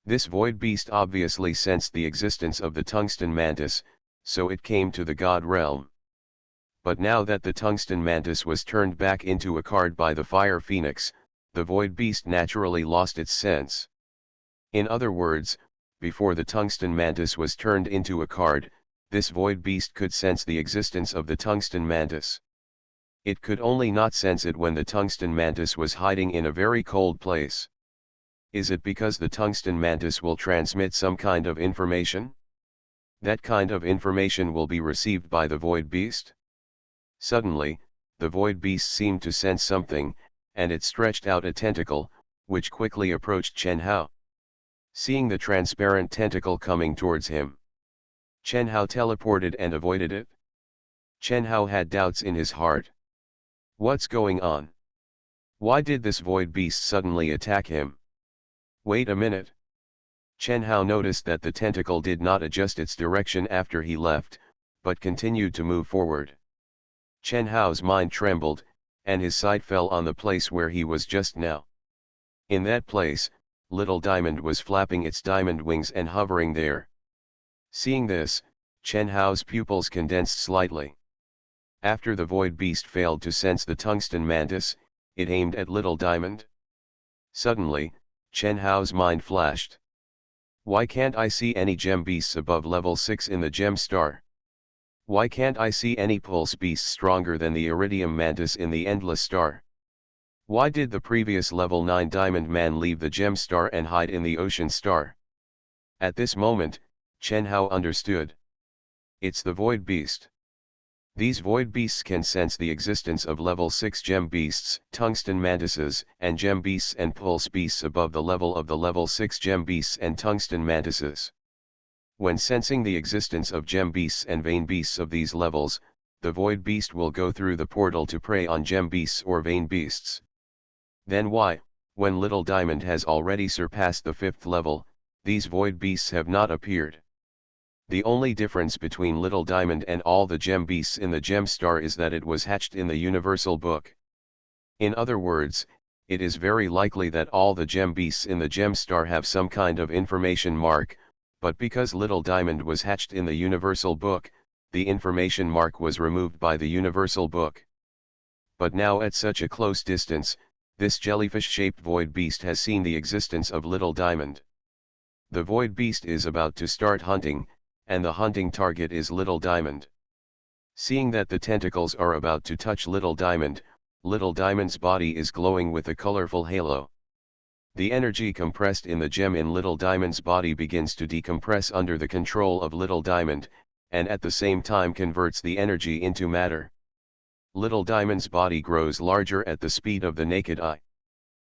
S1: This void beast obviously sensed the existence of the tungsten mantis, so it came to the god realm. But now that the tungsten mantis was turned back into a card by the Fire Phoenix, the void beast naturally lost its sense. In other words, before the tungsten mantis was turned into a card, this void beast could sense the existence of the tungsten mantis. It could only not sense it when the tungsten mantis was hiding in a very cold place. Is it because the tungsten mantis will transmit some kind of information? That kind of information will be received by the void beast? Suddenly, the void beast seemed to sense something, and it stretched out a tentacle, which quickly approached Chen Hao. Seeing the transparent tentacle coming towards him, Chen Hao teleported and avoided it. Chen Hao had doubts in his heart. What's going on? Why did this void beast suddenly attack him? Wait a minute. Chen Hao noticed that the tentacle did not adjust its direction after he left, but continued to move forward. Chen Hao's mind trembled, and his sight fell on the place where he was just now. In that place, Little Diamond was flapping its diamond wings and hovering there. Seeing this, Chen Hao's pupils condensed slightly. After the void beast failed to sense the tungsten mantis, it aimed at Little Diamond. Suddenly, Chen Hao's mind flashed. Why can't I see any gem beasts above level 6 in the gem star? Why can't I see any pulse beasts stronger than the iridium mantis in the endless star? Why did the previous level 9 diamond man leave the gem star and hide in the ocean star? At this moment, Chen Hao understood. It's the void beast. These void beasts can sense the existence of level 6 gem beasts, tungsten mantises, and gem beasts and pulse beasts above the level of the level 6 gem beasts and tungsten mantises. When sensing the existence of gem beasts and vein beasts of these levels, the void beast will go through the portal to prey on gem beasts or vein beasts. Then why, when Little Diamond has already surpassed the 5th level, these void beasts have not appeared? The only difference between Little Diamond and all the gem beasts in the gem star is that it was hatched in the universal book. In other words, it is very likely that all the gem beasts in the gem star have some kind of information mark, but because Little Diamond was hatched in the universal book, the information mark was removed by the universal book. But now at such a close distance, this jellyfish-shaped void beast has seen the existence of Little Diamond. The void beast is about to start hunting, and the hunting target is Little Diamond. Seeing that the tentacles are about to touch Little Diamond, Little Diamond's body is glowing with a colorful halo. The energy compressed in the gem in Little Diamond's body begins to decompress under the control of Little Diamond, and at the same time converts the energy into matter. Little Diamond's body grows larger at the speed of the naked eye.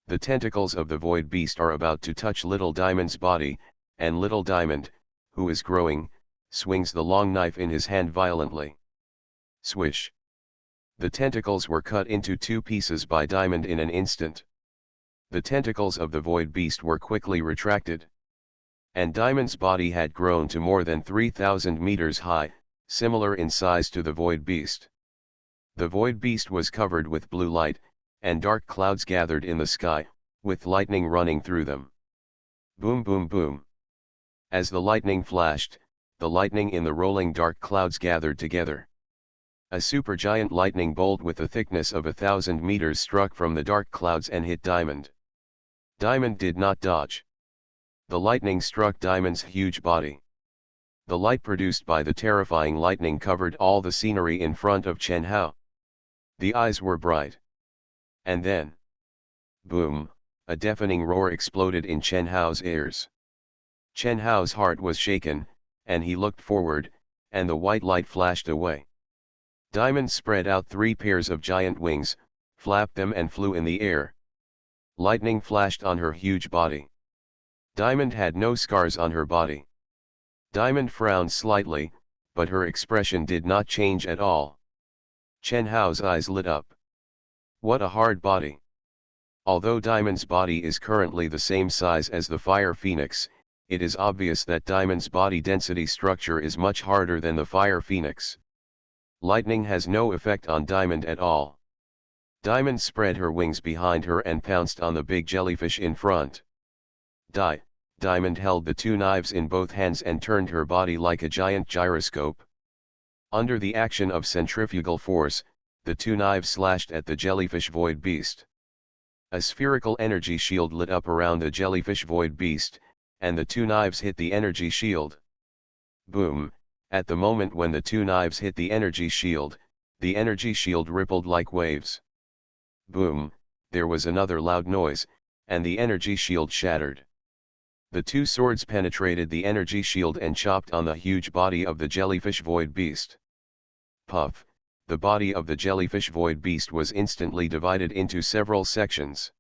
S1: The tentacles of the Void Beast are about to touch Little Diamond's body, and Little Diamond, who is growing, swings the long knife in his hand violently. Swish! The tentacles were cut into two pieces by Diamond in an instant. The tentacles of the Void Beast were quickly retracted. And Diamond's body had grown to more than 3,000 meters high, similar in size to the Void Beast. The Void Beast was covered with blue light, and dark clouds gathered in the sky, with lightning running through them. Boom boom boom. As the lightning flashed, the lightning in the rolling dark clouds gathered together. A supergiant lightning bolt with a thickness of 1,000 meters struck from the dark clouds and hit Diamond. Diamond did not dodge. The lightning struck Diamond's huge body. The light produced by the terrifying lightning covered all the scenery in front of Chen Hao. The eyes were bright. And then, boom, a deafening roar exploded in Chen Hao's ears. Chen Hao's heart was shaken, and he looked forward, and the white light flashed away. Diamond spread out 3 pairs of giant wings, flapped them and flew in the air. Lightning flashed on her huge body. Diamond had no scars on her body. Diamond frowned slightly, but her expression did not change at all. Chen Hao's eyes lit up. What a hard body. Although Diamond's body is currently the same size as the Fire Phoenix, it is obvious that Diamond's body density structure is much harder than the Fire Phoenix. Lightning has no effect on Diamond at all. Diamond spread her wings behind her and pounced on the big jellyfish in front. Diamond held the 2 knives in both hands and turned her body like a giant gyroscope. Under the action of centrifugal force, the 2 knives slashed at the jellyfish Void Beast. A spherical energy shield lit up around the jellyfish Void Beast, and the 2 knives hit the energy shield. Boom! At the moment when the 2 knives hit the energy shield rippled like waves. Boom! There was another loud noise, and the energy shield shattered. The 2 swords penetrated the energy shield and chopped on the huge body of the jellyfish Void Beast. Puff! The body of the jellyfish Void Beast was instantly divided into several sections.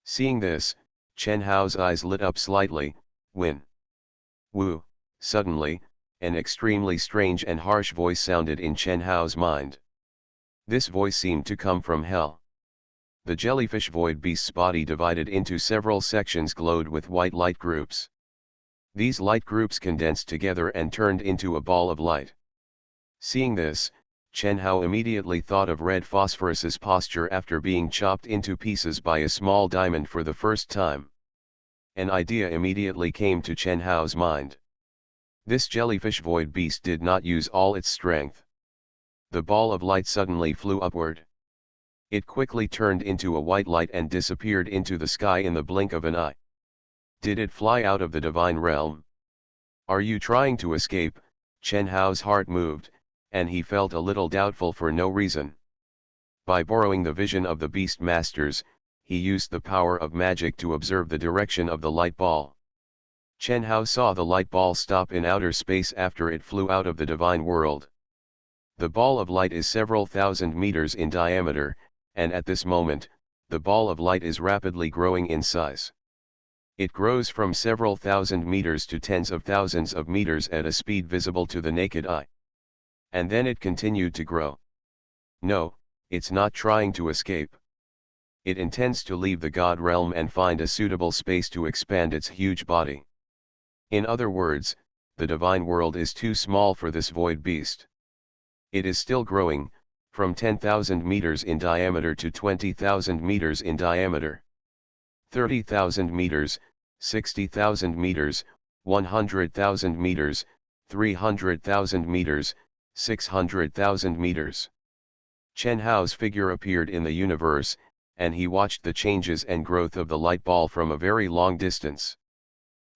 S1: Seeing this, Chen Hao's eyes lit up slightly. Win! Woo! Suddenly, an extremely strange and harsh voice sounded in Chen Hao's mind. This voice seemed to come from hell. The jellyfish Void Beast's body divided into several sections glowed with white light groups. These light groups condensed together and turned into a ball of light. Seeing this, Chen Hao immediately thought of Red Phosphorus's posture after being chopped into pieces by a small diamond for the first time. An idea immediately came to Chen Hao's mind. This jellyfish Void Beast did not use all its strength. The ball of light suddenly flew upward. It quickly turned into a white light and disappeared into the sky in the blink of an eye. Did it fly out of the divine realm? Are you trying to escape? Chen Hao's heart moved, and he felt a little doubtful for no reason. By borrowing the vision of the Beast Masters, he used the power of magic to observe the direction of the light ball. Chen Hao saw the light ball stop in outer space after it flew out of the divine world. The ball of light is several thousand meters in diameter, and at this moment, the ball of light is rapidly growing in size. It grows from several thousand meters to tens of thousands of meters at a speed visible to the naked eye. And then it continued to grow. No, it's not trying to escape. It intends to leave the God realm and find a suitable space to expand its huge body. In other words, the divine world is too small for this Void Beast. It is still growing, from 10,000 meters in diameter to 20,000 meters in diameter. 30,000 meters, 60,000 meters, 100,000 meters, 300,000 meters, 600,000 meters. Chen Hao's figure appeared in the universe, and he watched the changes and growth of the light ball from a very long distance.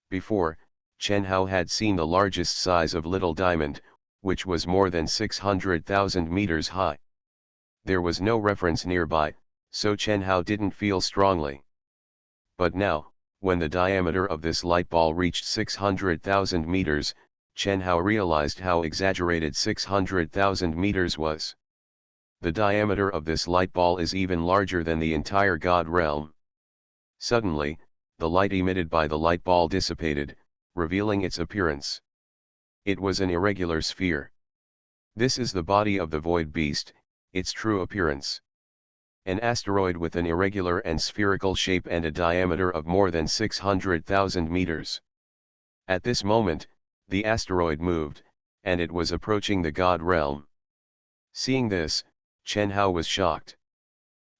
S1: Before, Chen Hao had seen the largest size of Little Diamond, which was more than 600,000 meters high. There was no reference nearby, so Chen Hao didn't feel strongly. But now, when the diameter of this light ball reached 600,000 meters, Chen Hao realized how exaggerated 600,000 meters was. The diameter of this light ball is even larger than the entire God realm. Suddenly, the light emitted by the light ball dissipated, revealing its appearance. It was an irregular sphere. This is the body of the Void Beast, its true appearance. An asteroid with an irregular and spherical shape and a diameter of more than 600,000 meters. At this moment, the asteroid moved, and it was approaching the God realm. Seeing this, Chen Hao was shocked.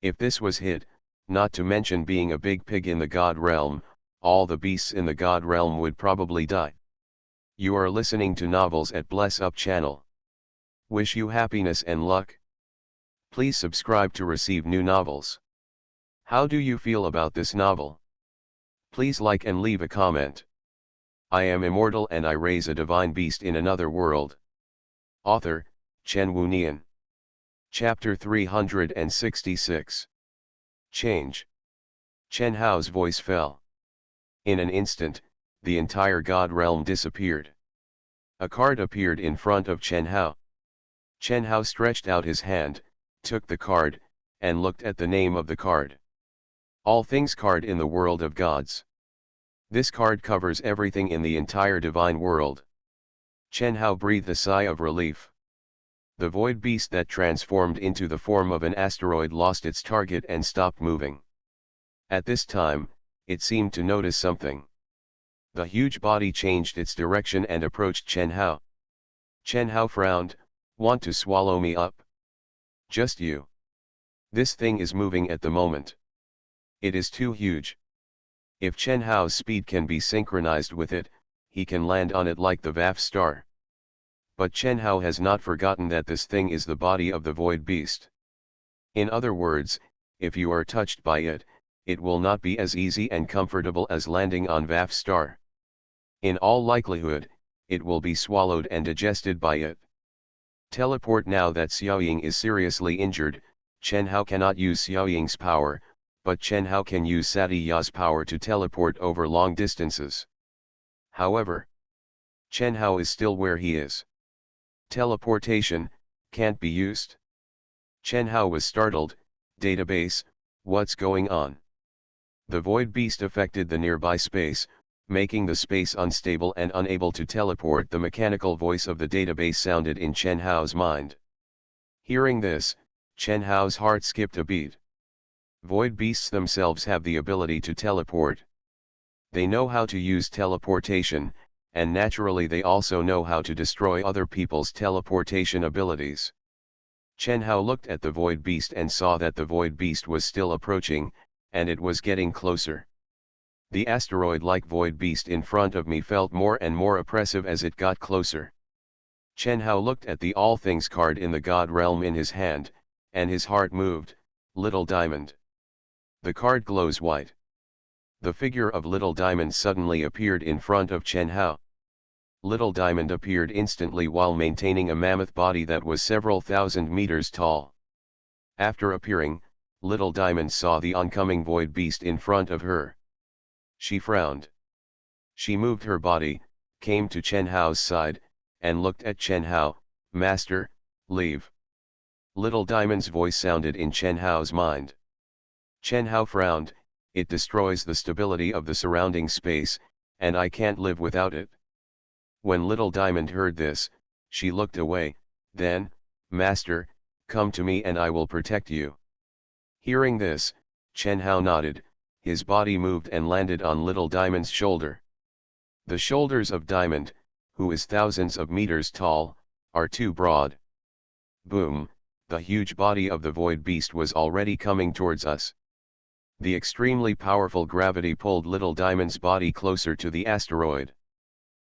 S1: If this was hit, not to mention being a big pig in the God realm, all the beasts in the God realm would probably die. You are listening to Novels at Bless Up channel. Wish you happiness and luck. Please subscribe to receive new novels. How do you feel about this novel? Please like and leave a comment. I am immortal and I raise a divine beast in another world. Author, Chen Wunian. Chapter 366. Change. Chen Hao's voice fell. In an instant, the entire God realm disappeared. A card appeared in front of Chen Hao. Chen Hao stretched out his hand, took the card, and looked at the name of the card. All Things card in the world of gods. This card covers everything in the entire divine world. Chen Hao breathed a sigh of relief. The void beast that transformed into the form of an asteroid lost its target and stopped moving. At this time, it seemed to notice something. The huge body changed its direction and approached Chen Hao. Chen Hao frowned. Want to swallow me up? Just you. This thing is moving at the moment. It is too huge. If Chen Hao's speed can be synchronized with it, he can land on it like the VAF star. But Chen Hao has not forgotten that this thing is the body of the void beast. In other words, if you are touched by it, it will not be as easy and comfortable as landing on VAF star. In all likelihood, it will be swallowed and digested by it. Teleport. Now that Xiaoying is seriously injured, Chen Hao cannot use Xiaoying's power, but Chen Hao can use Satiya's power to teleport over long distances. However, Chen Hao is still where he is. Teleportation can't be used. Chen Hao was startled. Database, what's going on? The void beast affected the nearby space, making the space unstable and unable to teleport. The mechanical voice of the database sounded in Chen Hao's mind. Hearing this, Chen Hao's heart skipped a beat. Void beasts themselves have the ability to teleport. They know how to use teleportation, and naturally they also know how to destroy other people's teleportation abilities. Chen Hao looked at the void beast and saw that the void beast was still approaching, and it was getting closer. The asteroid-like void beast in front of me felt more and more oppressive as it got closer. Chen Hao looked at the All Things card in the God realm in his hand, and his heart moved. Little Diamond. The card glows white. The figure of Little Diamond suddenly appeared in front of Chen Hao. Little Diamond appeared instantly while maintaining a mammoth body that was several thousand meters tall. After appearing, Little Diamond saw the oncoming void beast in front of her. She frowned. She moved her body, came to Chen Hao's side, and looked at Chen Hao. Master, leave. Little Diamond's voice sounded in Chen Hao's mind. Chen Hao frowned. It destroys the stability of the surrounding space, and I can't live without it. When Little Diamond heard this, she looked away. Then, Master, come to me and I will protect you. Hearing this, Chen Hao nodded. His body moved and landed on Little Diamond's shoulder. The shoulders of Diamond, who is thousands of meters tall, are too broad. Boom, the huge body of the void beast was already coming towards us. The extremely powerful gravity pulled Little Diamond's body closer to the asteroid.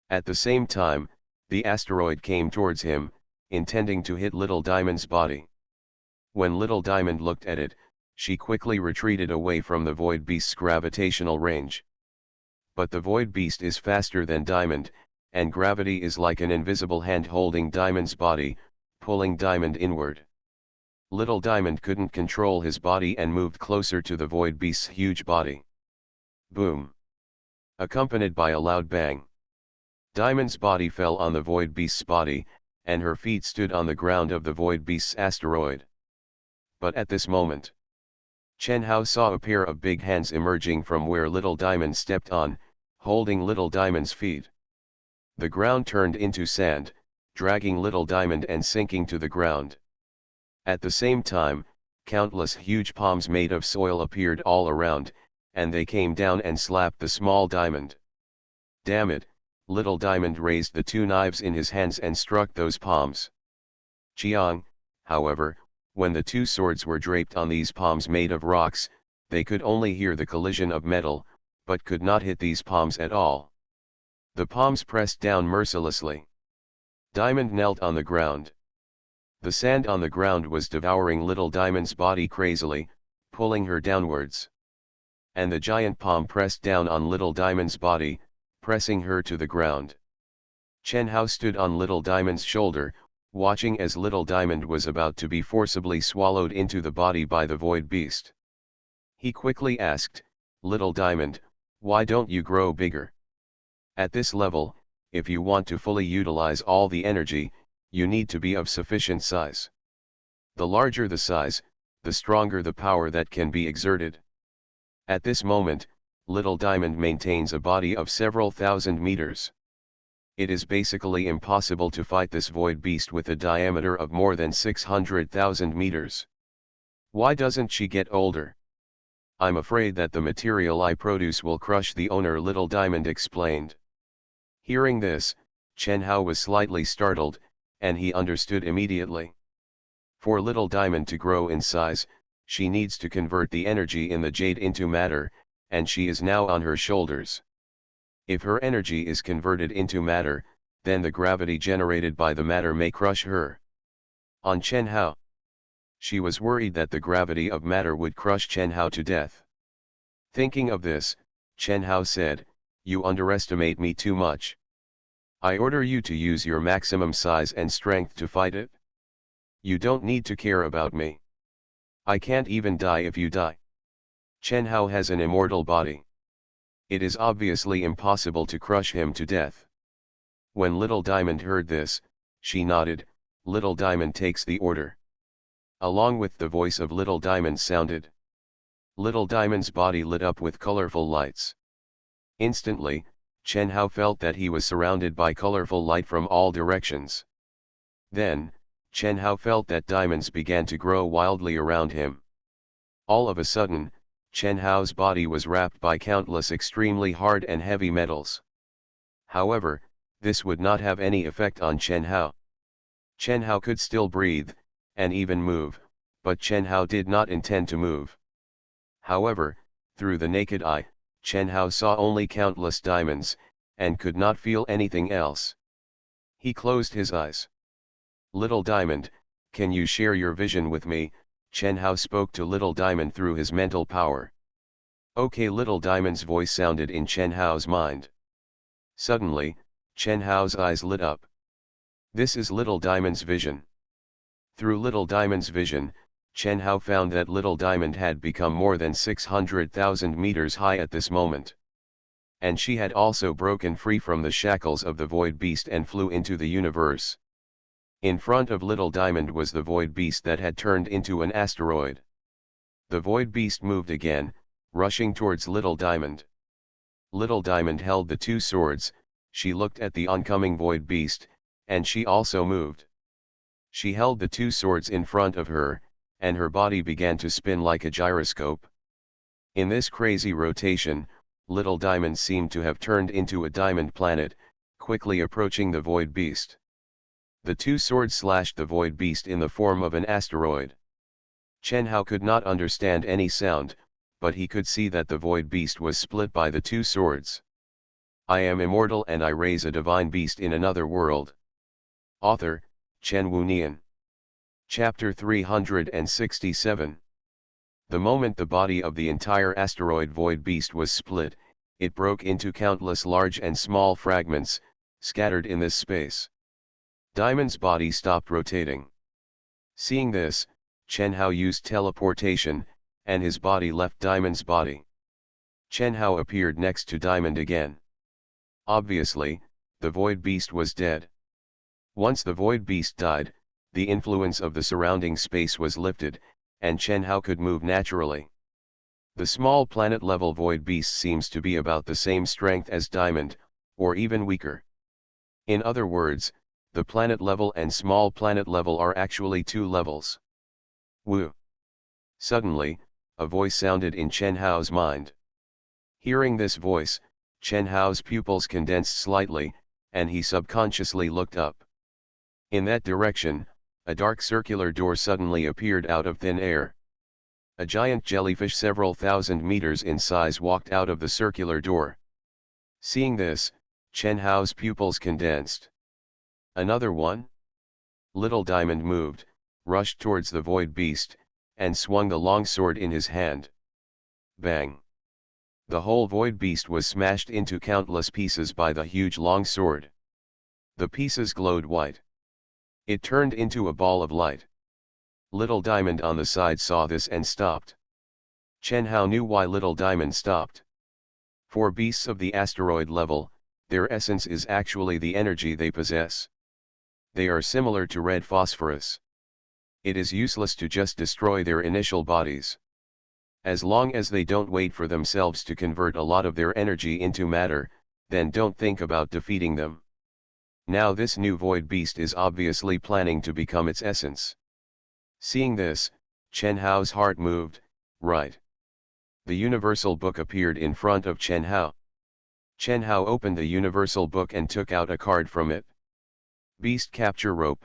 S1: At the same time, the asteroid came towards him, intending to hit Little Diamond's body. When Little Diamond looked at it, she quickly retreated away from the void beast's gravitational range. But the void beast is faster than Diamond, and gravity is like an invisible hand holding Diamond's body, pulling Diamond inward. Little Diamond couldn't control his body and moved closer to the Void Beast's huge body. Boom! Accompanied by a loud bang. Diamond's body fell on the Void Beast's body, and her feet stood on the ground of the Void Beast's asteroid. But at this moment, Chen Hao saw a pair of big hands emerging from where Little Diamond stepped on, holding Little Diamond's feet. The ground turned into sand, dragging Little Diamond and sinking to the ground. At the same time, countless huge palms made of soil appeared all around, and they came down and slapped the small diamond. Damn it, Little Diamond raised the two knives in his hands and struck those palms. Chiang, however, when the two swords were draped on these palms made of rocks, they could only hear the collision of metal, but could not hit these palms at all. The palms pressed down mercilessly. Diamond knelt on the ground. The sand on the ground was devouring Little Diamond's body crazily, pulling her downwards. And the giant palm pressed down on Little Diamond's body, pressing her to the ground. Chen Hao stood on Little Diamond's shoulder, watching as Little Diamond was about to be forcibly swallowed into the body by the Void Beast. He quickly asked, "Little Diamond, why don't you grow bigger? At this level, if you want to fully utilize all the energy, you need to be of sufficient size. The larger the size, the stronger the power that can be exerted." At this moment, Little Diamond maintains a body of several thousand meters. It is basically impossible to fight this Void Beast with a diameter of more than 600,000 meters. Why doesn't she get older? I'm afraid that the material I produce will crush the owner, Little Diamond explained. Hearing this, Chen Hao was slightly startled, and he understood immediately. For Little Diamond to grow in size, she needs to convert the energy in the jade into matter, and she is now on her shoulders. If her energy is converted into matter, then the gravity generated by the matter may crush her. On Chen Hao. She was worried that the gravity of matter would crush Chen Hao to death. Thinking of this, Chen Hao said, "You underestimate me too much. I order you to use your maximum size and strength to fight it. You don't need to care about me. I can't even die if you die. Chen Hao has an immortal body. It is obviously impossible to crush him to death." When Little Diamond heard this, she nodded. Little Diamond takes the order. Along with the voice of Little Diamond sounded. Little Diamond's body lit up with colorful lights. Instantly, Chen Hao felt that he was surrounded by colorful light from all directions. Then, Chen Hao felt that diamonds began to grow wildly around him. All of a sudden, Chen Hao's body was wrapped by countless extremely hard and heavy metals. However, this would not have any effect on Chen Hao. Chen Hao could still breathe, and even move, but Chen Hao did not intend to move. However, through the naked eye, Chen Hao saw only countless diamonds, and could not feel anything else. He closed his eyes. "Little Diamond, can you share your vision with me?" Chen Hao spoke to Little Diamond through his mental power. "Okay." Little Diamond's voice sounded in Chen Hao's mind. Suddenly, Chen Hao's eyes lit up. This is Little Diamond's vision. Through Little Diamond's vision, Chen Hao found that Little Diamond had become more than 600,000 meters high at this moment. And she had also broken free from the shackles of the Void Beast and flew into the universe. In front of Little Diamond was the Void Beast that had turned into an asteroid. The Void Beast moved again, rushing towards Little Diamond. Little Diamond held the two swords. She looked at the oncoming Void Beast, and she also moved. She held the two swords in front of her, and her body began to spin like a gyroscope. In this crazy rotation, Little Diamond seemed to have turned into a diamond planet, quickly approaching the Void Beast. The two swords slashed the Void Beast in the form of an asteroid. Chen Hao could not understand any sound, but he could see that the Void Beast was split by the two swords. I am immortal and I raise a divine beast in another world. Author, Chen Wunian. Chapter 367. The moment the body of the entire asteroid Void Beast was split, it broke into countless large and small fragments, scattered in this space. Diamond's body stopped rotating. Seeing this, Chen Hao used teleportation, and his body left Diamond's body. Chen Hao appeared next to Diamond again. Obviously, the Void Beast was dead. Once the Void Beast died, the influence of the surrounding space was lifted, and Chen Hao could move naturally. The small planet-level Void Beast seems to be about the same strength as Diamond, or even weaker. In other words, the planet level and small planet level are actually two levels. Woo! Suddenly, a voice sounded in Chen Hao's mind. Hearing this voice, Chen Hao's pupils condensed slightly, and he subconsciously looked up. In that direction, a dark circular door suddenly appeared out of thin air. A giant jellyfish several thousand meters in size walked out of the circular door. Seeing this, Chen Hao's pupils condensed. Another one? Little Diamond moved, rushed towards the Void Beast, and swung the long sword in his hand. Bang! The whole Void Beast was smashed into countless pieces by the huge long sword. The pieces glowed white. It turned into a ball of light. Little Diamond on the side saw this and stopped. Chen Hao knew why Little Diamond stopped. For beasts of the asteroid level, their essence is actually the energy they possess. They are similar to red phosphorus. It is useless to just destroy their initial bodies. As long as they don't wait for themselves to convert a lot of their energy into matter, then don't think about defeating them. Now this new Void Beast is obviously planning to become its essence. Seeing this, Chen Hao's heart moved, right. The Universal Book appeared in front of Chen Hao. Chen Hao opened the Universal Book and took out a card from it. Beast Capture Rope.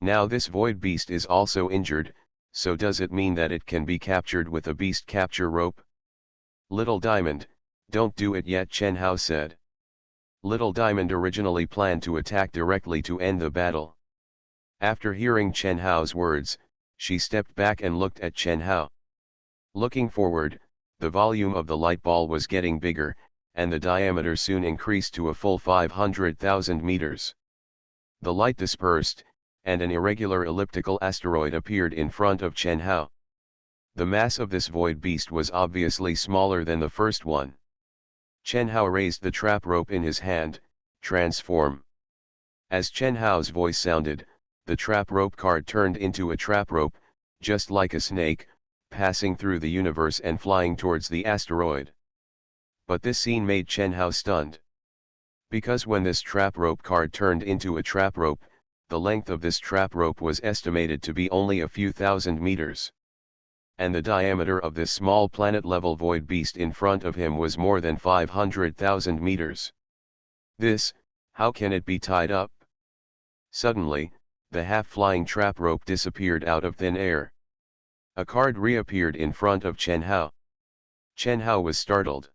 S1: Now this Void Beast is also injured, so does it mean that it can be captured with a Beast Capture Rope? Little Diamond, don't do it yet, Chen Hao said. Little Diamond originally planned to attack directly to end the battle. After hearing Chen Hao's words, she stepped back and looked at Chen Hao. Looking forward, the volume of the light ball was getting bigger, and the diameter soon increased to a full 500,000 meters. The light dispersed, and an irregular elliptical asteroid appeared in front of Chen Hao. The mass of this Void Beast was obviously smaller than the first one. Chen Hao raised the trap rope in his hand, transform. As Chen Hao's voice sounded, the trap rope card turned into a trap rope, just like a snake, passing through the universe and flying towards the asteroid. But this scene made Chen Hao stunned. Because when this trap rope card turned into a trap rope, the length of this trap rope was estimated to be only a few thousand meters. And the diameter of this small planet-level Void Beast in front of him was more than 500,000 meters. How can it be tied up? Suddenly, the half-flying trap rope disappeared out of thin air. A card reappeared in front of Chen Hao. Chen Hao was startled.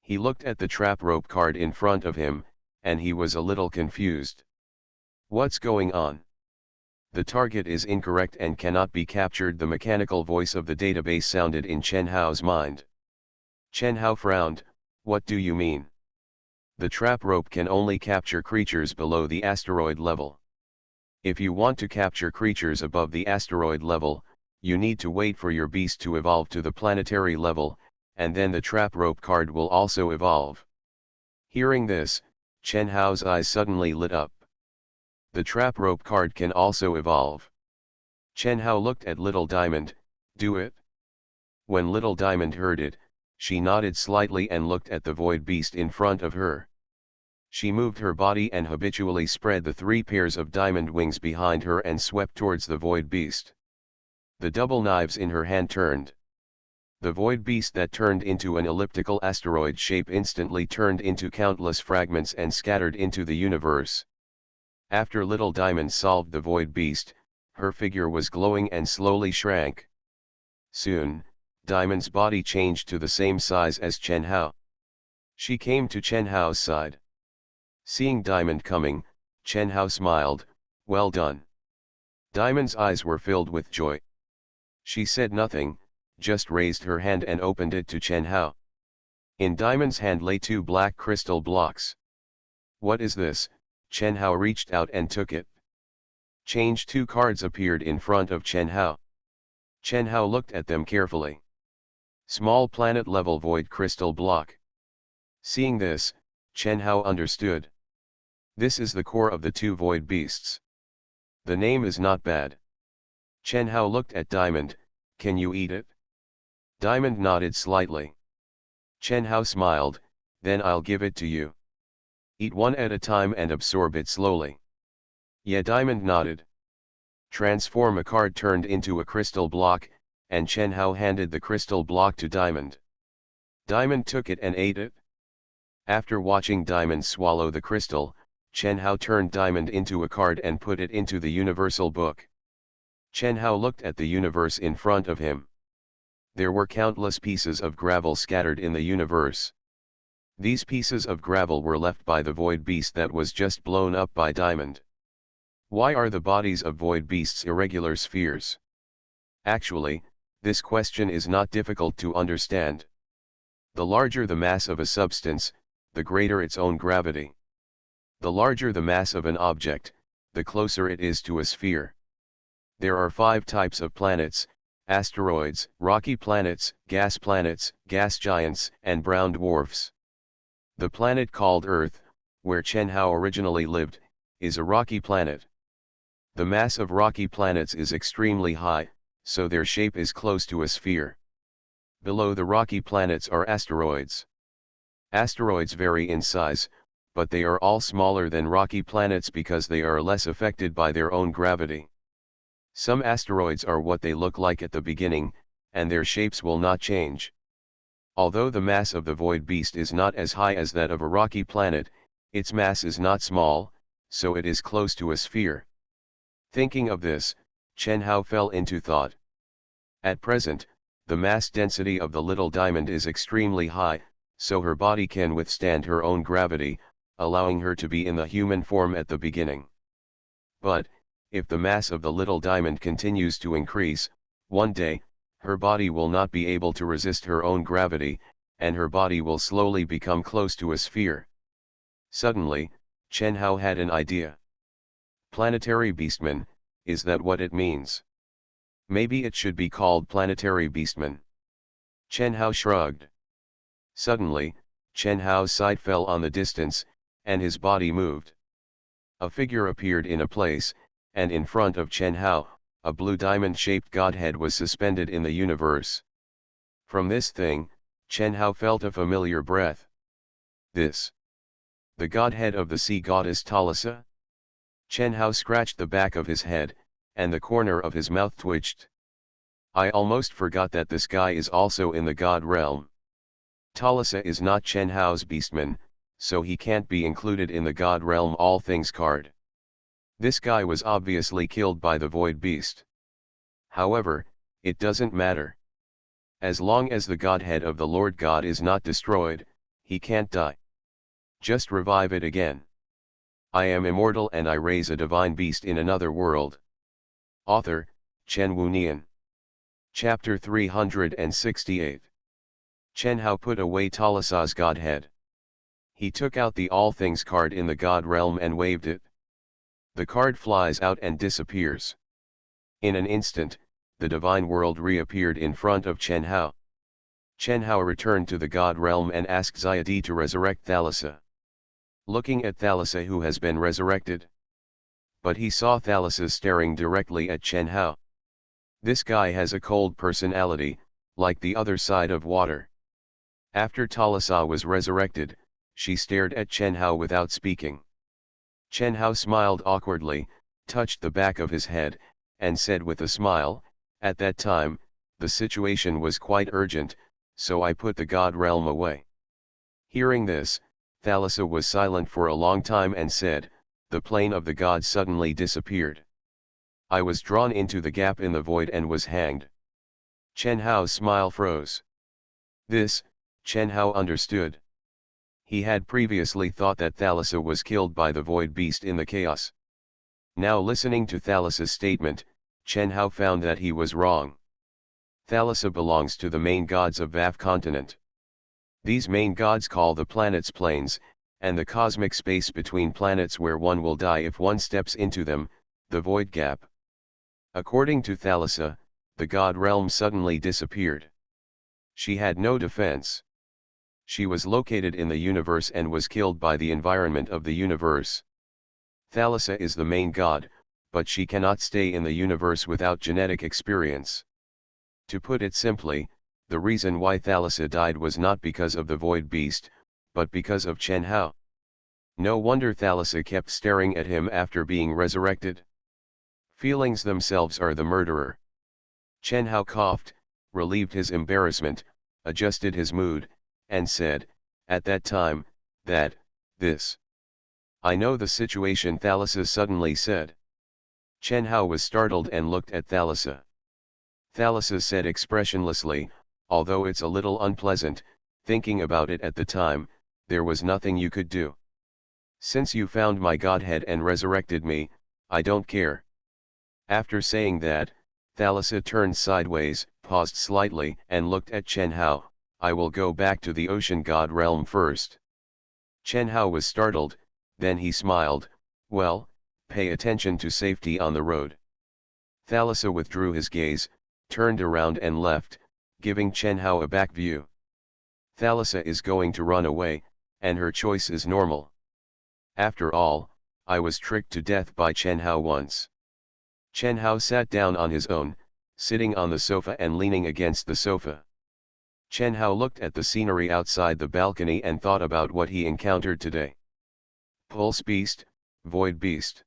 S1: He looked at the trap rope card in front of him, and he was a little confused. What's going on? The target is incorrect and cannot be captured. The mechanical voice of the database sounded in Chen Hao's mind. Chen Hao frowned, what do you mean? The trap rope can only capture creatures below the asteroid level. If you want to capture creatures above the asteroid level, you need to wait for your beast to evolve to the planetary level, and then the trap rope card will also evolve. Hearing this, Chen Hao's eyes suddenly lit up. The trap rope card can also evolve. Chen Hao looked at Little Diamond, do it? When Little Diamond heard it, she nodded slightly and looked at the Void Beast in front of her. She moved her body and habitually spread the 3 pairs of diamond wings behind her and swept towards the Void Beast. The double knives in her hand turned. The Void Beast that turned into an elliptical asteroid shape instantly turned into countless fragments and scattered into the universe. After Little Diamond solved the Void Beast, her figure was glowing and slowly shrank. Soon, Diamond's body changed to the same size as Chen Hao. She came to Chen Hao's side. Seeing Diamond coming, Chen Hao smiled, well done. Diamond's eyes were filled with joy. She said nothing, just raised her hand and opened it to Chen Hao. In Diamond's hand lay 2 black crystal blocks. What is this? Chen Hao reached out and took it. Change 2 cards appeared in front of Chen Hao. Chen Hao looked at them carefully. Small planet-level void crystal block. Seeing this, Chen Hao understood. This is the core of the two void beasts. The name is not bad. Chen Hao looked at Diamond. Can you eat it? Diamond nodded slightly. Chen Hao smiled, then I'll give it to you. Eat one at a time and absorb it slowly. Yeah, Diamond nodded. Transform a card turned into a crystal block, and Chen Hao handed the crystal block to Diamond. Diamond took it and ate it. After watching Diamond swallow the crystal, Chen Hao turned Diamond into a card and put it into the universal book. Chen Hao looked at the universe in front of him. There were countless pieces of gravel scattered in the universe. These pieces of gravel were left by the void beast that was just blown up by Diamond. Why are the bodies of void beasts irregular spheres? Actually, this question is not difficult to understand. The larger the mass of a substance, the greater its own gravity. The larger the mass of an object, the closer it is to a sphere. There are 5 types of planets: asteroids, rocky planets, gas giants, and brown dwarfs. The planet called Earth, where Chen Hao originally lived, is a rocky planet. The mass of rocky planets is extremely high, so their shape is close to a sphere. Below the rocky planets are asteroids. Asteroids vary in size, but they are all smaller than rocky planets because they are less affected by their own gravity. Some asteroids are what they look like at the beginning, and their shapes will not change. Although the mass of the void beast is not as high as that of a rocky planet, its mass is not small, so it is close to a sphere. Thinking of this, Chen Hao fell into thought. At present, the mass density of the little diamond is extremely high, so her body can withstand her own gravity, allowing her to be in the human form at the beginning. But, if the mass of the little diamond continues to increase, one day, her body will not be able to resist her own gravity, and her body will slowly become close to a sphere. Suddenly, Chen Hao had an idea. Planetary Beastman, is that what it means? Maybe it should be called Planetary Beastman. Chen Hao shrugged. Suddenly, Chen Hao's sight fell on the distance, and his body moved. A figure appeared in a place, and in front of Chen Hao, a blue diamond-shaped godhead was suspended in the universe. From this thing, Chen Hao felt a familiar breath. This. The godhead of the sea goddess Thalassa? Chen Hao scratched the back of his head, and the corner of his mouth twitched. I almost forgot that this guy is also in the god realm. Thalassa is not Chen Hao's beastman, so he can't be included in the god realm all things card. This guy was obviously killed by the void beast. However, it doesn't matter. As long as the godhead of the Lord God is not destroyed, he can't die. Just revive it again. I am immortal and I raise a divine beast in another world. Author, Chen Wunian. Chapter 368. Chen Hao put away Thalassa's godhead. He took out the All Things card in the God realm and waved it. The card flies out and disappears. In an instant, the divine world reappeared in front of Chen Hao. Chen Hao returned to the God realm and asked Zayadi to resurrect Thalassa. Looking at Thalassa who has been resurrected. But he saw Thalassa staring directly at Chen Hao. This guy has a cold personality, like the other side of water. After Thalassa was resurrected, she stared at Chen Hao without speaking. Chen Hao smiled awkwardly, touched the back of his head, and said with a smile, "At that time, the situation was quite urgent, so I put the God realm away." Hearing this, Thalassa was silent for a long time and said, "The plane of the gods suddenly disappeared. I was drawn into the gap in the void and was hanged." Chen Hao's smile froze. This, Chen Hao understood. He had previously thought that Thalassa was killed by the void beast in the chaos. Now listening to Thalassa's statement, Chen Hao found that he was wrong. Thalassa belongs to the main gods of VAF continent. These main gods call the planets planes, and the cosmic space between planets where one will die if one steps into them, the void gap. According to Thalassa, the god realm suddenly disappeared. She had no defense. She was located in the universe and was killed by the environment of the universe. Thalassa is the main god, but she cannot stay in the universe without genetic experience. To put it simply, the reason why Thalassa died was not because of the Void Beast, but because of Chen Hao. No wonder Thalassa kept staring at him after being resurrected. Feelings themselves are the murderer. Chen Hao coughed, relieved his embarrassment, adjusted his mood, and said, at that time, this. I know the situation, Thalassa suddenly said. Chen Hao was startled and looked at Thalassa. Thalassa said expressionlessly, although it's a little unpleasant, thinking about it at the time, there was nothing you could do. Since you found my godhead and resurrected me, I don't care. After saying that, Thalassa turned sideways, paused slightly, and looked at Chen Hao. I will go back to the ocean god realm first. Chen Hao was startled, then he smiled, well, pay attention to safety on the road. Thalassa withdrew his gaze, turned around and left, giving Chen Hao a back view. Thalassa is going to run away, and her choice is normal. After all, I was tricked to death by Chen Hao once. Chen Hao sat down on his own, sitting on the sofa and leaning against the sofa. Chen Hao looked at the scenery outside the balcony and thought about what he encountered today. Pulse Beast, Void Beast.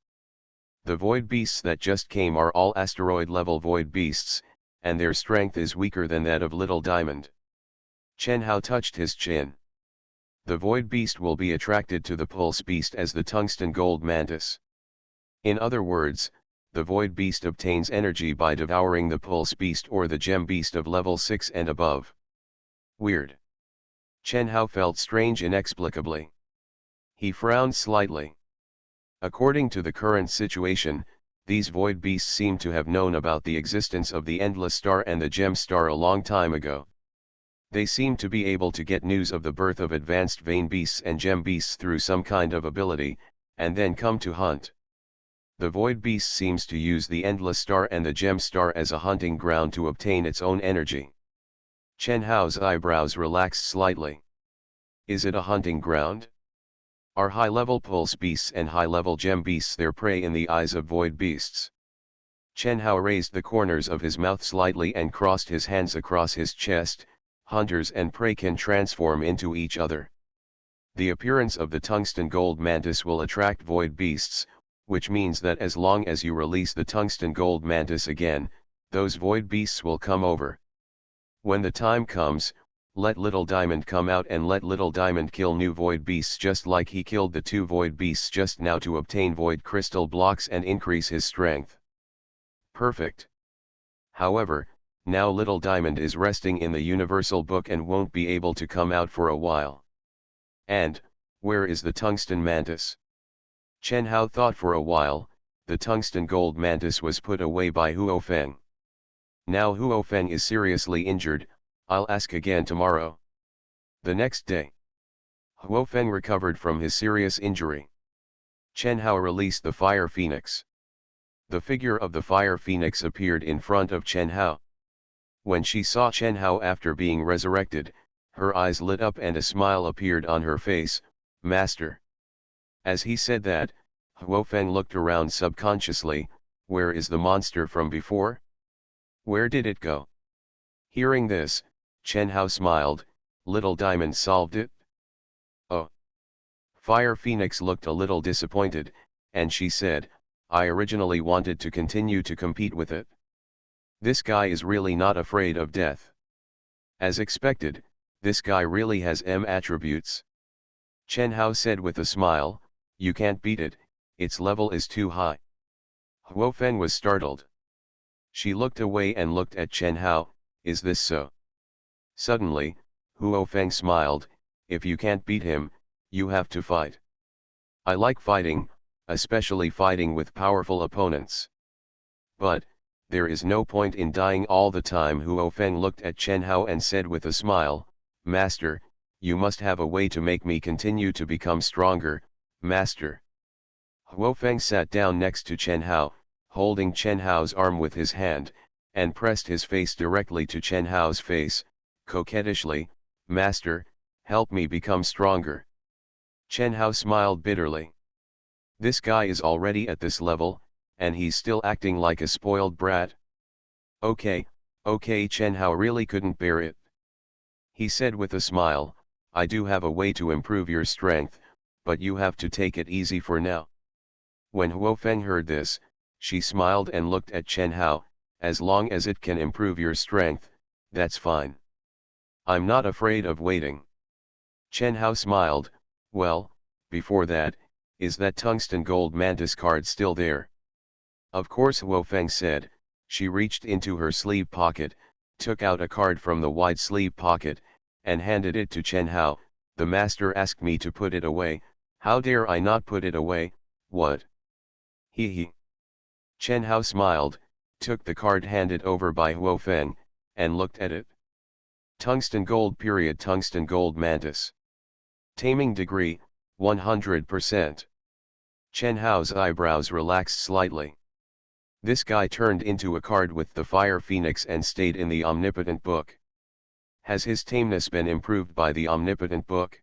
S1: The Void Beasts that just came are all asteroid-level Void Beasts, and their strength is weaker than that of Little Diamond. Chen Hao touched his chin. The Void Beast will be attracted to the Pulse Beast as the tungsten gold mantis. In other words, the Void Beast obtains energy by devouring the Pulse Beast or the Gem Beast of level 6 and above. Weird. Chen Hao felt strange inexplicably. He frowned slightly. According to the current situation, these Void Beasts seem to have known about the existence of the Endless Star and the Gem Star a long time ago. They seem to be able to get news of the birth of advanced Vein Beasts and Gem Beasts through some kind of ability, and then come to hunt. The Void Beast seems to use the Endless Star and the Gem Star as a hunting ground to obtain its own energy. Chen Hao's eyebrows relaxed slightly. Is it a hunting ground? Are high-level Pulse Beasts and high-level Gem Beasts their prey in the eyes of Void Beasts? Chen Hao raised the corners of his mouth slightly and crossed his hands across his chest. Hunters and prey can transform into each other. The appearance of the tungsten gold mantis will attract Void Beasts, which means that as long as you release the tungsten gold mantis again, those Void Beasts will come over. When the time comes, let Little Diamond come out and let Little Diamond kill new Void Beasts just like he killed the 2 Void Beasts just now to obtain Void Crystal blocks and increase his strength. Perfect. However, now Little Diamond is resting in the Universal Book and won't be able to come out for a while. And, where is the Tungsten Mantis? Chen Hao thought for a while. The Tungsten Gold Mantis was put away by Huo Feng. Now Huo Feng is seriously injured. I'll ask again tomorrow. The next day, Huo Feng recovered from his serious injury. Chen Hao released the Fire Phoenix. The figure of the Fire Phoenix appeared in front of Chen Hao. When she saw Chen Hao after being resurrected, her eyes lit up and a smile appeared on her face. Master. As he said that, Huo Feng looked around subconsciously. Where is the monster from before? Where did it go? Hearing this, Chen Hao smiled. Little Diamond solved it? Oh. Fire Phoenix looked a little disappointed, and she said, I originally wanted to continue to compete with it. This guy is really not afraid of death. As expected, this guy really has M attributes. Chen Hao said with a smile, you can't beat it, its level is too high. Huo Feng was startled. She looked away and looked at Chen Hao, is this so? Suddenly, Huo Feng smiled, if you can't beat him, you have to fight. I like fighting, especially fighting with powerful opponents. But, there is no point in dying all the time. Huo Feng looked at Chen Hao and said with a smile, Master, you must have a way to make me continue to become stronger, Master. Huo Feng sat down next to Chen Hao, holding Chen Hao's arm with his hand, and pressed his face directly to Chen Hao's face, coquettishly, "Master, help me become stronger." Chen Hao smiled bitterly. This guy is already at this level, and he's still acting like a spoiled brat. Okay, Chen Hao really couldn't bear it. He said with a smile, "I do have a way to improve your strength, but you have to take it easy for now." When Huo Feng heard this, she smiled and looked at Chen Hao, "As long as it can improve your strength, that's fine. I'm not afraid of waiting." Chen Hao smiled, "Well, before that, is that tungsten gold mantis card still there?" "Of course," Huo Feng said. She reached into her sleeve pocket, took out a card from the wide sleeve pocket, and handed it to Chen Hao. "The master asked me to put it away, how dare I not put it away, what?" He. Chen Hao smiled, took the card handed over by Huo Feng, and looked at it. Tungsten gold period tungsten gold mantis. Taming degree, 100%. Chen Hao's eyebrows relaxed slightly. This guy turned into a card with the fire phoenix and stayed in the omnipotent book. Has his tameness been improved by the omnipotent book?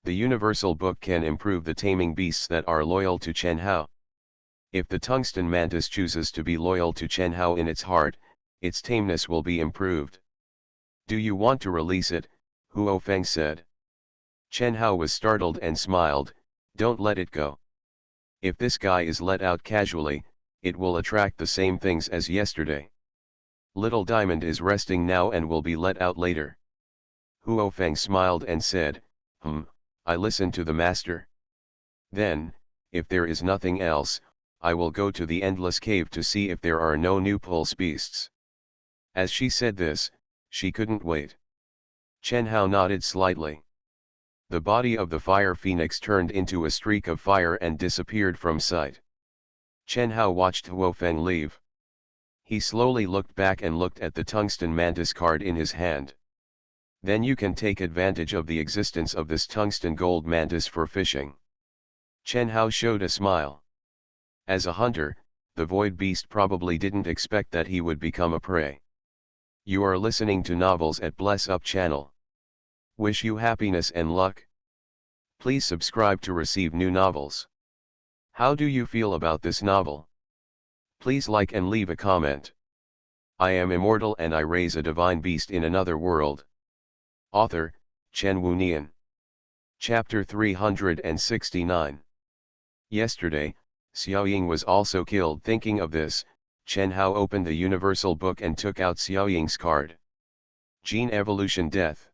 S1: The universal book can improve the taming beasts that are loyal to Chen Hao. If the tungsten mantis chooses to be loyal to Chen Hao in its heart, its tameness will be improved. "Do you want to release it?" Huo Feng said. Chen Hao was startled and smiled, "Don't let it go. If this guy is let out casually, it will attract the same things as yesterday. Little Diamond is resting now and will be let out later." Huo Feng smiled and said, I listen to the master. Then, if there is nothing else, I will go to the endless cave to see if there are no new pulse beasts." As she said this, she couldn't wait. Chen Hao nodded slightly. The body of the fire phoenix turned into a streak of fire and disappeared from sight. Chen Hao watched Huo Feng leave. He slowly looked back and looked at the tungsten mantis card in his hand. "Then you can take advantage of the existence of this tungsten gold mantis for fishing." Chen Hao showed a smile. As a hunter, the void beast probably didn't expect that he would become a prey. You are listening to Novels at Bless Up channel. Wish you happiness and luck. Please subscribe to receive new novels. How do you feel about this novel? Please like and leave a comment. I am immortal and I raise a divine beast in another world. Author, Chen Wunian. Chapter 369. Yesterday, Xiaoying was also killed. Thinking of this, Chen Hao opened the universal book and took out Xiaoying's card. Gene evolution death.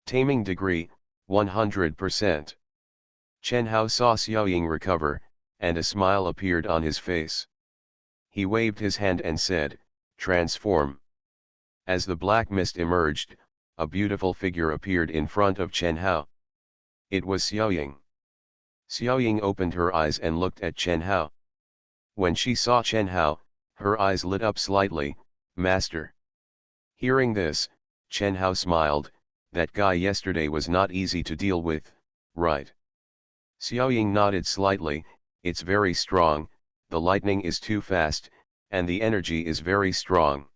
S1: Taming degree, 100%. Chen Hao saw Xiaoying recover, and a smile appeared on his face. He waved his hand and said, "Transform." As the black mist emerged, a beautiful figure appeared in front of Chen Hao. It was Xiaoying. Xiaoying opened her eyes and looked at Chen Hao. When she saw Chen Hao, her eyes lit up slightly, "Master." Hearing this, Chen Hao smiled, "That guy yesterday was not easy to deal with, right?" Xiaoying nodded slightly, "It's very strong, the lightning is too fast, and the energy is very strong.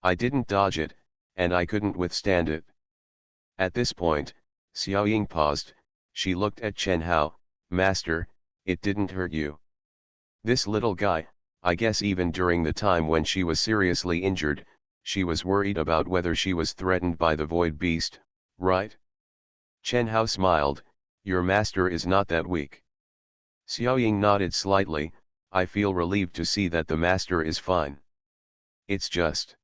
S1: I didn't dodge it, and I couldn't withstand it." At this point, Xiaoying paused. She looked at Chen Hao, "Master, it didn't hurt you?" This little guy, I guess even during the time when she was seriously injured, she was worried about whether she was threatened by the void beast, right? Chen Hao smiled, "Your master is not that weak." Xiaoying nodded slightly, "I feel relieved to see that the master is fine. It's just."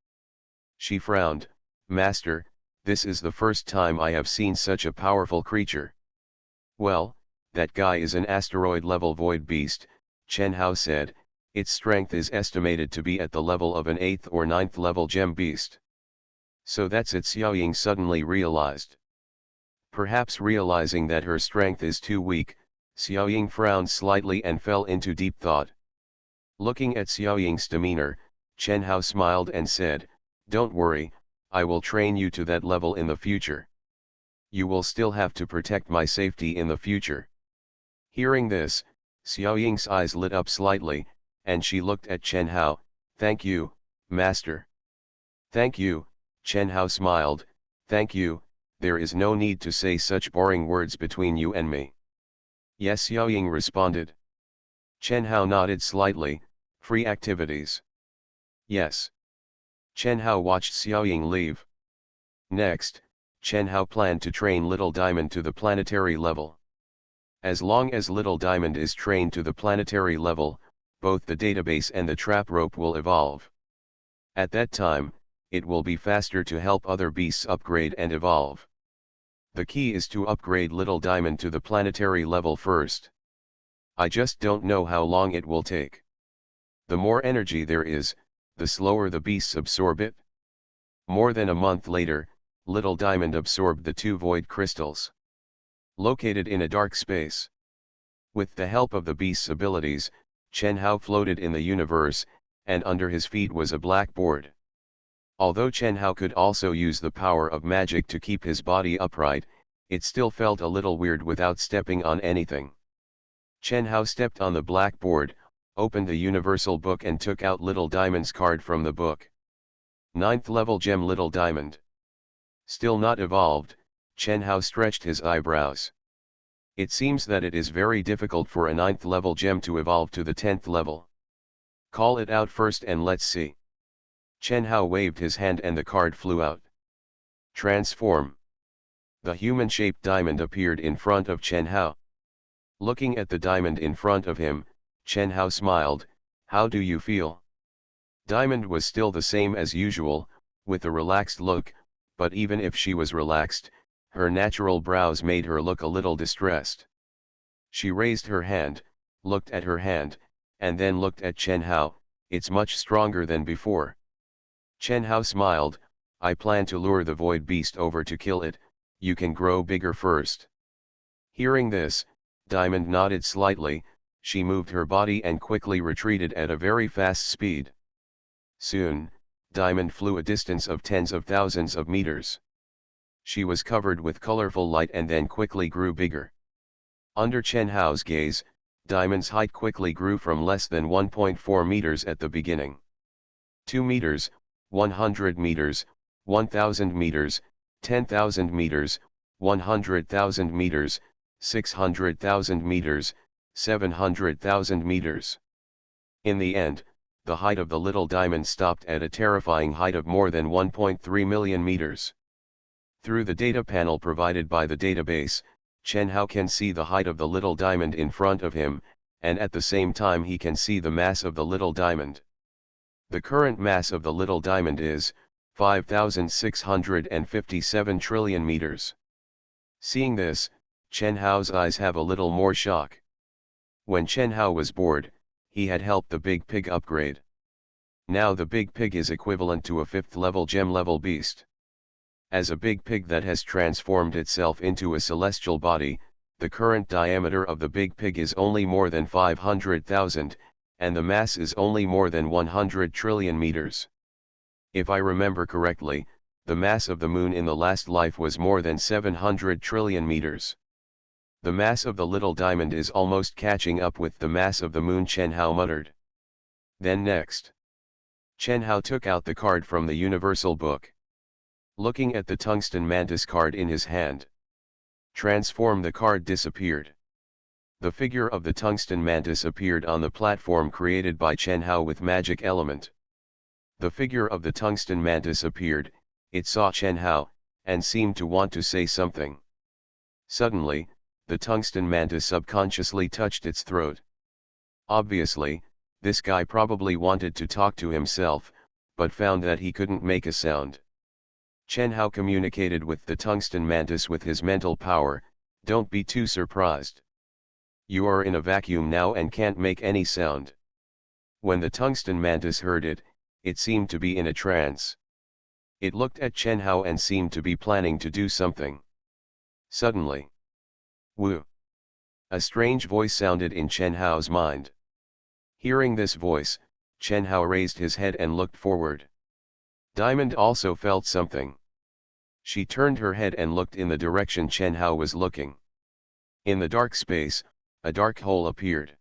S1: She frowned, "Master, this is the first time I have seen such a powerful creature." "Well, that guy is an asteroid-level void beast," Chen Hao said. "Its strength is estimated to be at the level of an 8th or 9th level gem beast." "So that's it," Xiaoying suddenly realized. Perhaps realizing that her strength is too weak, Xiaoying frowned slightly and fell into deep thought. Looking at Xiaoying's demeanor, Chen Hao smiled and said, "Don't worry, I will train you to that level in the future. You will still have to protect my safety in the future." Hearing this, Xiaoying's eyes lit up slightly, and she looked at Chen Hao, "Thank you, Master. Thank you, Chen Hao smiled, thank you, there is no need to say such boring words between you and me. Yes, Yao Ying responded. Chen Hao nodded slightly, free activities. Yes. Chen Hao watched Xiao Ying leave. Next, Chen Hao planned to train Little Diamond to the planetary level. As long as Little Diamond is trained to the planetary level, both the database and the trap rope will evolve. At that time, it will be faster to help other beasts upgrade and evolve. The key is to upgrade Little Diamond to the planetary level first. I just don't know how long it will take. The more energy there is, the slower the beasts absorb it. More than a month later, Little Diamond absorbed the 2 void crystals. Located in a dark space. With the help of the beast's abilities, Chen Hao floated in the universe, and under his feet was a black board. Although Chen Hao could also use the power of magic to keep his body upright, it still felt a little weird without stepping on anything. Chen Hao stepped on the blackboard, opened the universal book and took out Little Diamond's card from the book. 9th level gem Little Diamond. Still not evolved, Chen Hao stretched his eyebrows. It seems that it is very difficult for a 9th level gem to evolve to the 10th level. Call it out first and let's see. Chen Hao waved his hand and the card flew out. Transform. The human-shaped diamond appeared in front of Chen Hao. Looking at the diamond in front of him, Chen Hao smiled, how do you feel? Diamond was still the same as usual, with a relaxed look, but even if she was relaxed, her natural brows made her look a little distressed. She raised her hand, looked at her hand, and then looked at Chen Hao, it's much stronger than before. Chen Hao smiled, I plan to lure the void beast over to kill it, you can grow bigger first. Hearing this, Diamond nodded slightly, she moved her body and quickly retreated at a very fast speed. Soon, Diamond flew a distance of tens of thousands of meters. She was covered with colorful light and then quickly grew bigger. Under Chen Hao's gaze, Diamond's height quickly grew from less than 1.4 meters at the beginning. 2 meters, 100 meters, 1000 meters, 10,000 meters, 100,000 meters, 600,000 meters, 700,000 meters. In the end, the height of the Little Diamond stopped at a terrifying height of more than 1.3 million meters. Through the data panel provided by the database, Chen Hao can see the height of the Little Diamond in front of him, and at the same time he can see the mass of the Little Diamond. The current mass of the Little Diamond is 5,657 trillion meters. Seeing this, Chen Hao's eyes have a little more shock. When Chen Hao was bored, he had helped the Big Pig upgrade. Now the Big Pig is equivalent to a 5th level gem level beast. As a big pig that has transformed itself into a celestial body, the current diameter of the Big Pig is only more than 500,000, and the mass is only more than 100 trillion meters. If I remember correctly, the mass of the moon in the last life was more than 700 trillion meters. The mass of the Little Diamond is almost catching up with the mass of the moon, Chen Hao muttered. Then next, Chen Hao took out the card from the universal book. Looking at the tungsten mantis card in his hand. Transform, the card disappeared. The figure of the tungsten mantis appeared on the platform created by Chen Hao with magic element. The figure of the tungsten mantis appeared, it saw Chen Hao, and seemed to want to say something. Suddenly, the tungsten mantis subconsciously touched its throat. Obviously, this guy probably wanted to talk to himself, but found that he couldn't make a sound. Chen Hao communicated with the tungsten mantis with his mental power, don't be too surprised. You are in a vacuum now and can't make any sound. When the tungsten mantis heard it, it seemed to be in a trance. It looked at Chen Hao and seemed to be planning to do something. Suddenly, woo! A strange voice sounded in Chen Hao's mind. Hearing this voice, Chen Hao raised his head and looked forward. Diamond also felt something. She turned her head and looked in the direction Chen Hao was looking. In the dark space, a dark hole appeared.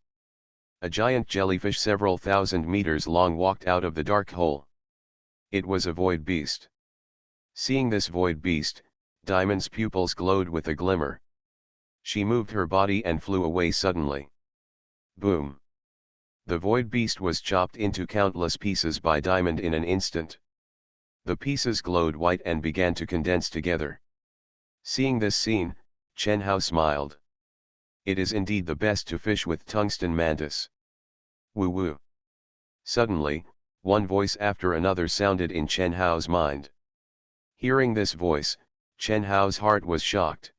S1: A giant jellyfish several thousand meters long walked out of the dark hole. It was a void beast. Seeing this void beast, Diamond's pupils glowed with a glimmer. She moved her body and flew away suddenly. Boom! The void beast was chopped into countless pieces by Diamond in an instant. The pieces glowed white and began to condense together. Seeing this scene, Chen Hao smiled. It is indeed the best to fish with tungsten mantis. Woo woo. Suddenly, one voice after another sounded in Chen Hao's mind. Hearing this voice, Chen Hao's heart was shocked.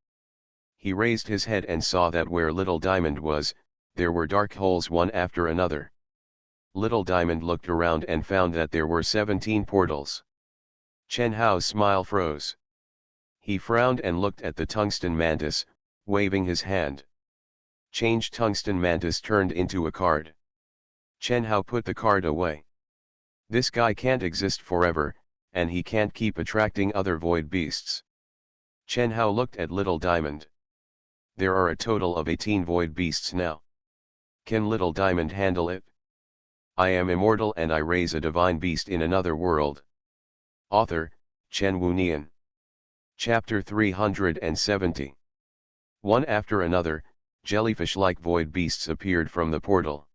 S1: He raised his head and saw that where Little Diamond was, there were dark holes one after another. Little Diamond looked around and found that there were 17 portals. Chen Hao's smile froze. He frowned and looked at the tungsten mantis, waving his hand. Changed tungsten mantis turned into a card. Chen Hao put the card away. This guy can't exist forever, and he can't keep attracting other void beasts. Chen Hao looked at Little Diamond. There are a total of 18 void beasts now. Can Little Diamond handle it? I am immortal and I raise a divine beast in another world. Author, Chen Wunian. Chapter 370. One after another, jellyfish-like void beasts appeared from the portal.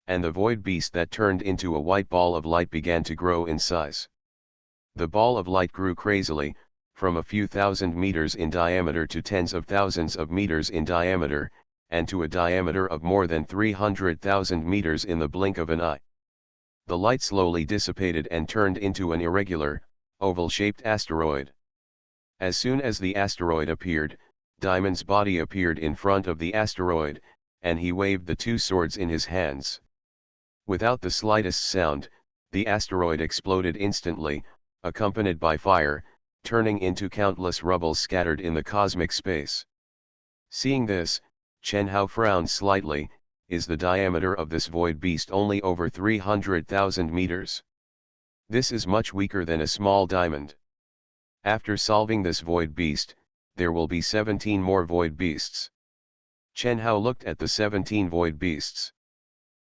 S1: And the void beast that turned into a white ball of light began to grow in size. The ball of light grew crazily, from a few thousand meters in diameter to tens of thousands of meters in diameter, and to a diameter of more than 300,000 meters in the blink of an eye. The light slowly dissipated and turned into an irregular, oval-shaped asteroid. As soon as the asteroid appeared, Diamond's body appeared in front of the asteroid, and he waved the two swords in his hands. Without the slightest sound, the asteroid exploded instantly, accompanied by fire, turning into countless rubbles scattered in the cosmic space. Seeing this, Chen Hao frowned slightly. Is the diameter of this void beast only over 300,000 meters? This is much weaker than a small diamond. After solving this void beast, there will be 17 more void beasts. Chen Hao looked at the 17 void beasts.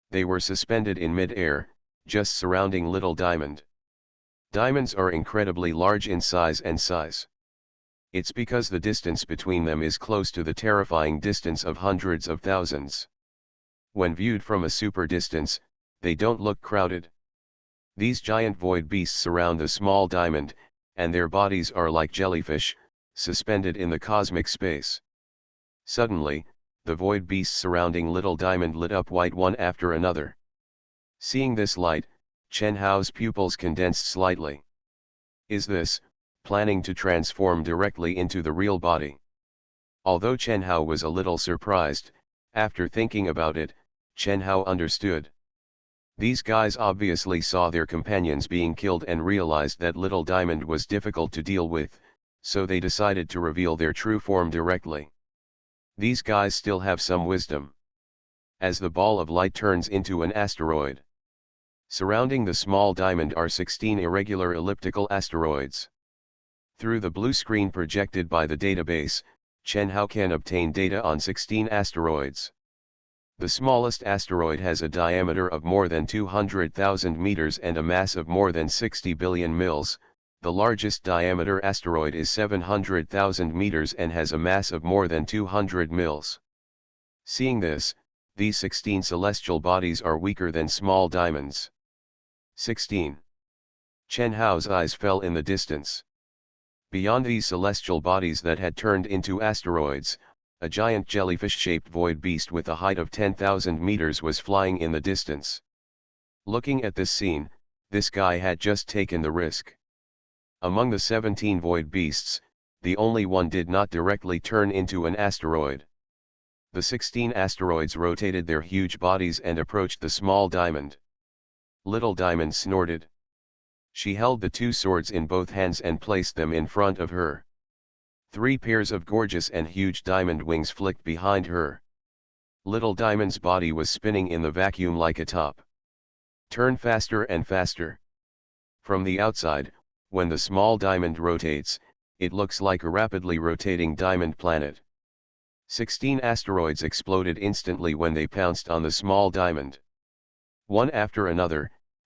S1: They were suspended in mid-air, just surrounding Little Diamond. Diamonds are incredibly large in size and size. It's because the distance between them is close to the terrifying distance of hundreds of thousands. When viewed from a super distance, they don't look crowded. These giant void beasts surround the small diamond, and their bodies are like jellyfish, suspended in the cosmic space. Suddenly, the void beasts surrounding Little Diamond lit up white one after another. Seeing this light, Chen Hao's pupils condensed slightly. Is this, planning to transform directly into the real body? Although Chen Hao was a little surprised, after thinking about it, Chen Hao understood. These guys obviously saw their companions being killed and realized that Little Diamond was difficult to deal with, so they decided to reveal their true form directly. These guys still have some wisdom. As the ball of light turns into an asteroid. Surrounding the small diamond are 16 irregular elliptical asteroids. Through the blue screen projected by the database, Chen Hao can obtain data on 16 asteroids. The smallest asteroid has a diameter of more than 200,000 meters and a mass of more than 60 billion mils. The largest diameter asteroid is 700,000 meters and has a mass of more than 200 mils. Seeing this, these 16 celestial bodies are weaker than small diamonds. 16. Chen Hao's eyes fell in the distance. Beyond these celestial bodies that had turned into asteroids, a giant jellyfish-shaped void beast with a height of 10,000 meters was flying in the distance. Looking at this scene, this guy had just taken the risk. Among the 17 void beasts, the only one did not directly turn into an asteroid. The 16 asteroids rotated their huge bodies and approached the small diamond. Little Diamond snorted. She held the two swords in both hands and placed them in front of her. 3 pairs of gorgeous and huge diamond wings flicked behind her. Little Diamond's body was spinning in the vacuum like a top. Turn faster and faster. From the outside, when the small diamond rotates, it looks like a rapidly rotating diamond planet. 16 asteroids exploded instantly when they pounced on the small diamond. One after another,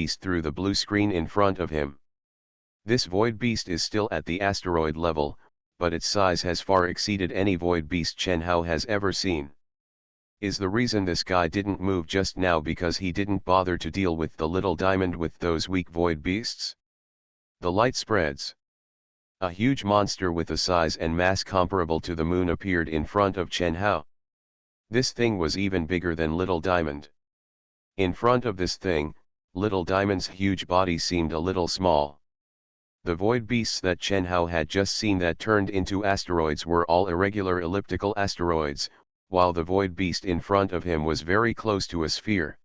S1: beast through the blue screen in front of him. This void beast is still at the asteroid level, but its size has far exceeded any void beast Chen Hao has ever seen. Is the reason this guy didn't move just now because he didn't bother to deal with the little diamond with those weak void beasts? The light spreads. A huge monster with a size and mass comparable to the moon appeared in front of Chen Hao. This thing was even bigger than Little Diamond. In front of this thing, Little Diamond's huge body seemed a little small. The void beasts that Chen Hao had just seen that turned into asteroids were all irregular elliptical asteroids, while the void beast in front of him was very close to a sphere.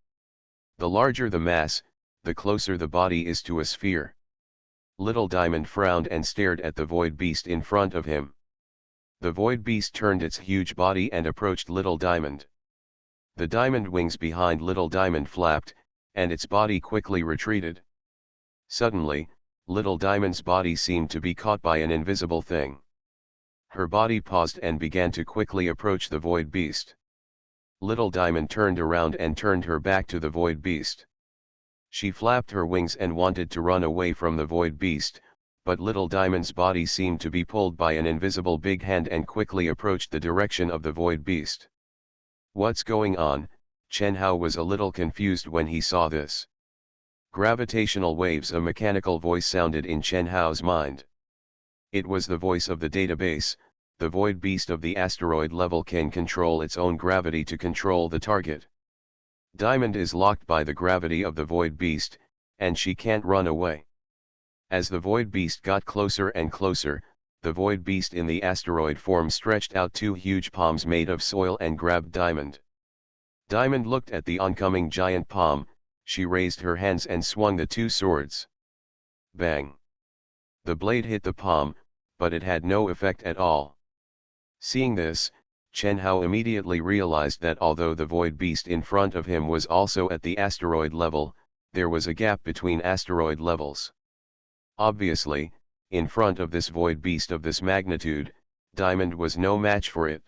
S1: The larger the mass, the closer the body is to a sphere. Little Diamond frowned and stared at the void beast in front of him. The void beast turned its huge body and approached Little Diamond. The diamond wings behind Little Diamond flapped, and its body quickly retreated. Suddenly, Little Diamond's body seemed to be caught by an invisible thing. Her body paused and began to quickly approach the void beast. Little Diamond turned around and turned her back to the void beast. She flapped her wings and wanted to run away from the void beast, but Little Diamond's body seemed to be pulled by an invisible big hand and quickly approached the direction of the void beast. What's going on? Chen Hao was a little confused when he saw this. Gravitational waves, a mechanical voice sounded in Chen Hao's mind. It was the voice of the database. The void beast of the asteroid level can control its own gravity to control the target. Diamond is locked by the gravity of the void beast, and she can't run away. As the void beast got closer and closer, the void beast in the asteroid form stretched out two huge palms made of soil and grabbed Diamond. Diamond looked at the oncoming giant palm. She raised her hands and swung the two swords. Bang! The blade hit the palm, but it had no effect at all. Seeing this, Chen Hao immediately realized that although the void beast in front of him was also at the asteroid level, there was a gap between asteroid levels. Obviously, in front of this void beast of this magnitude, Diamond was no match for it.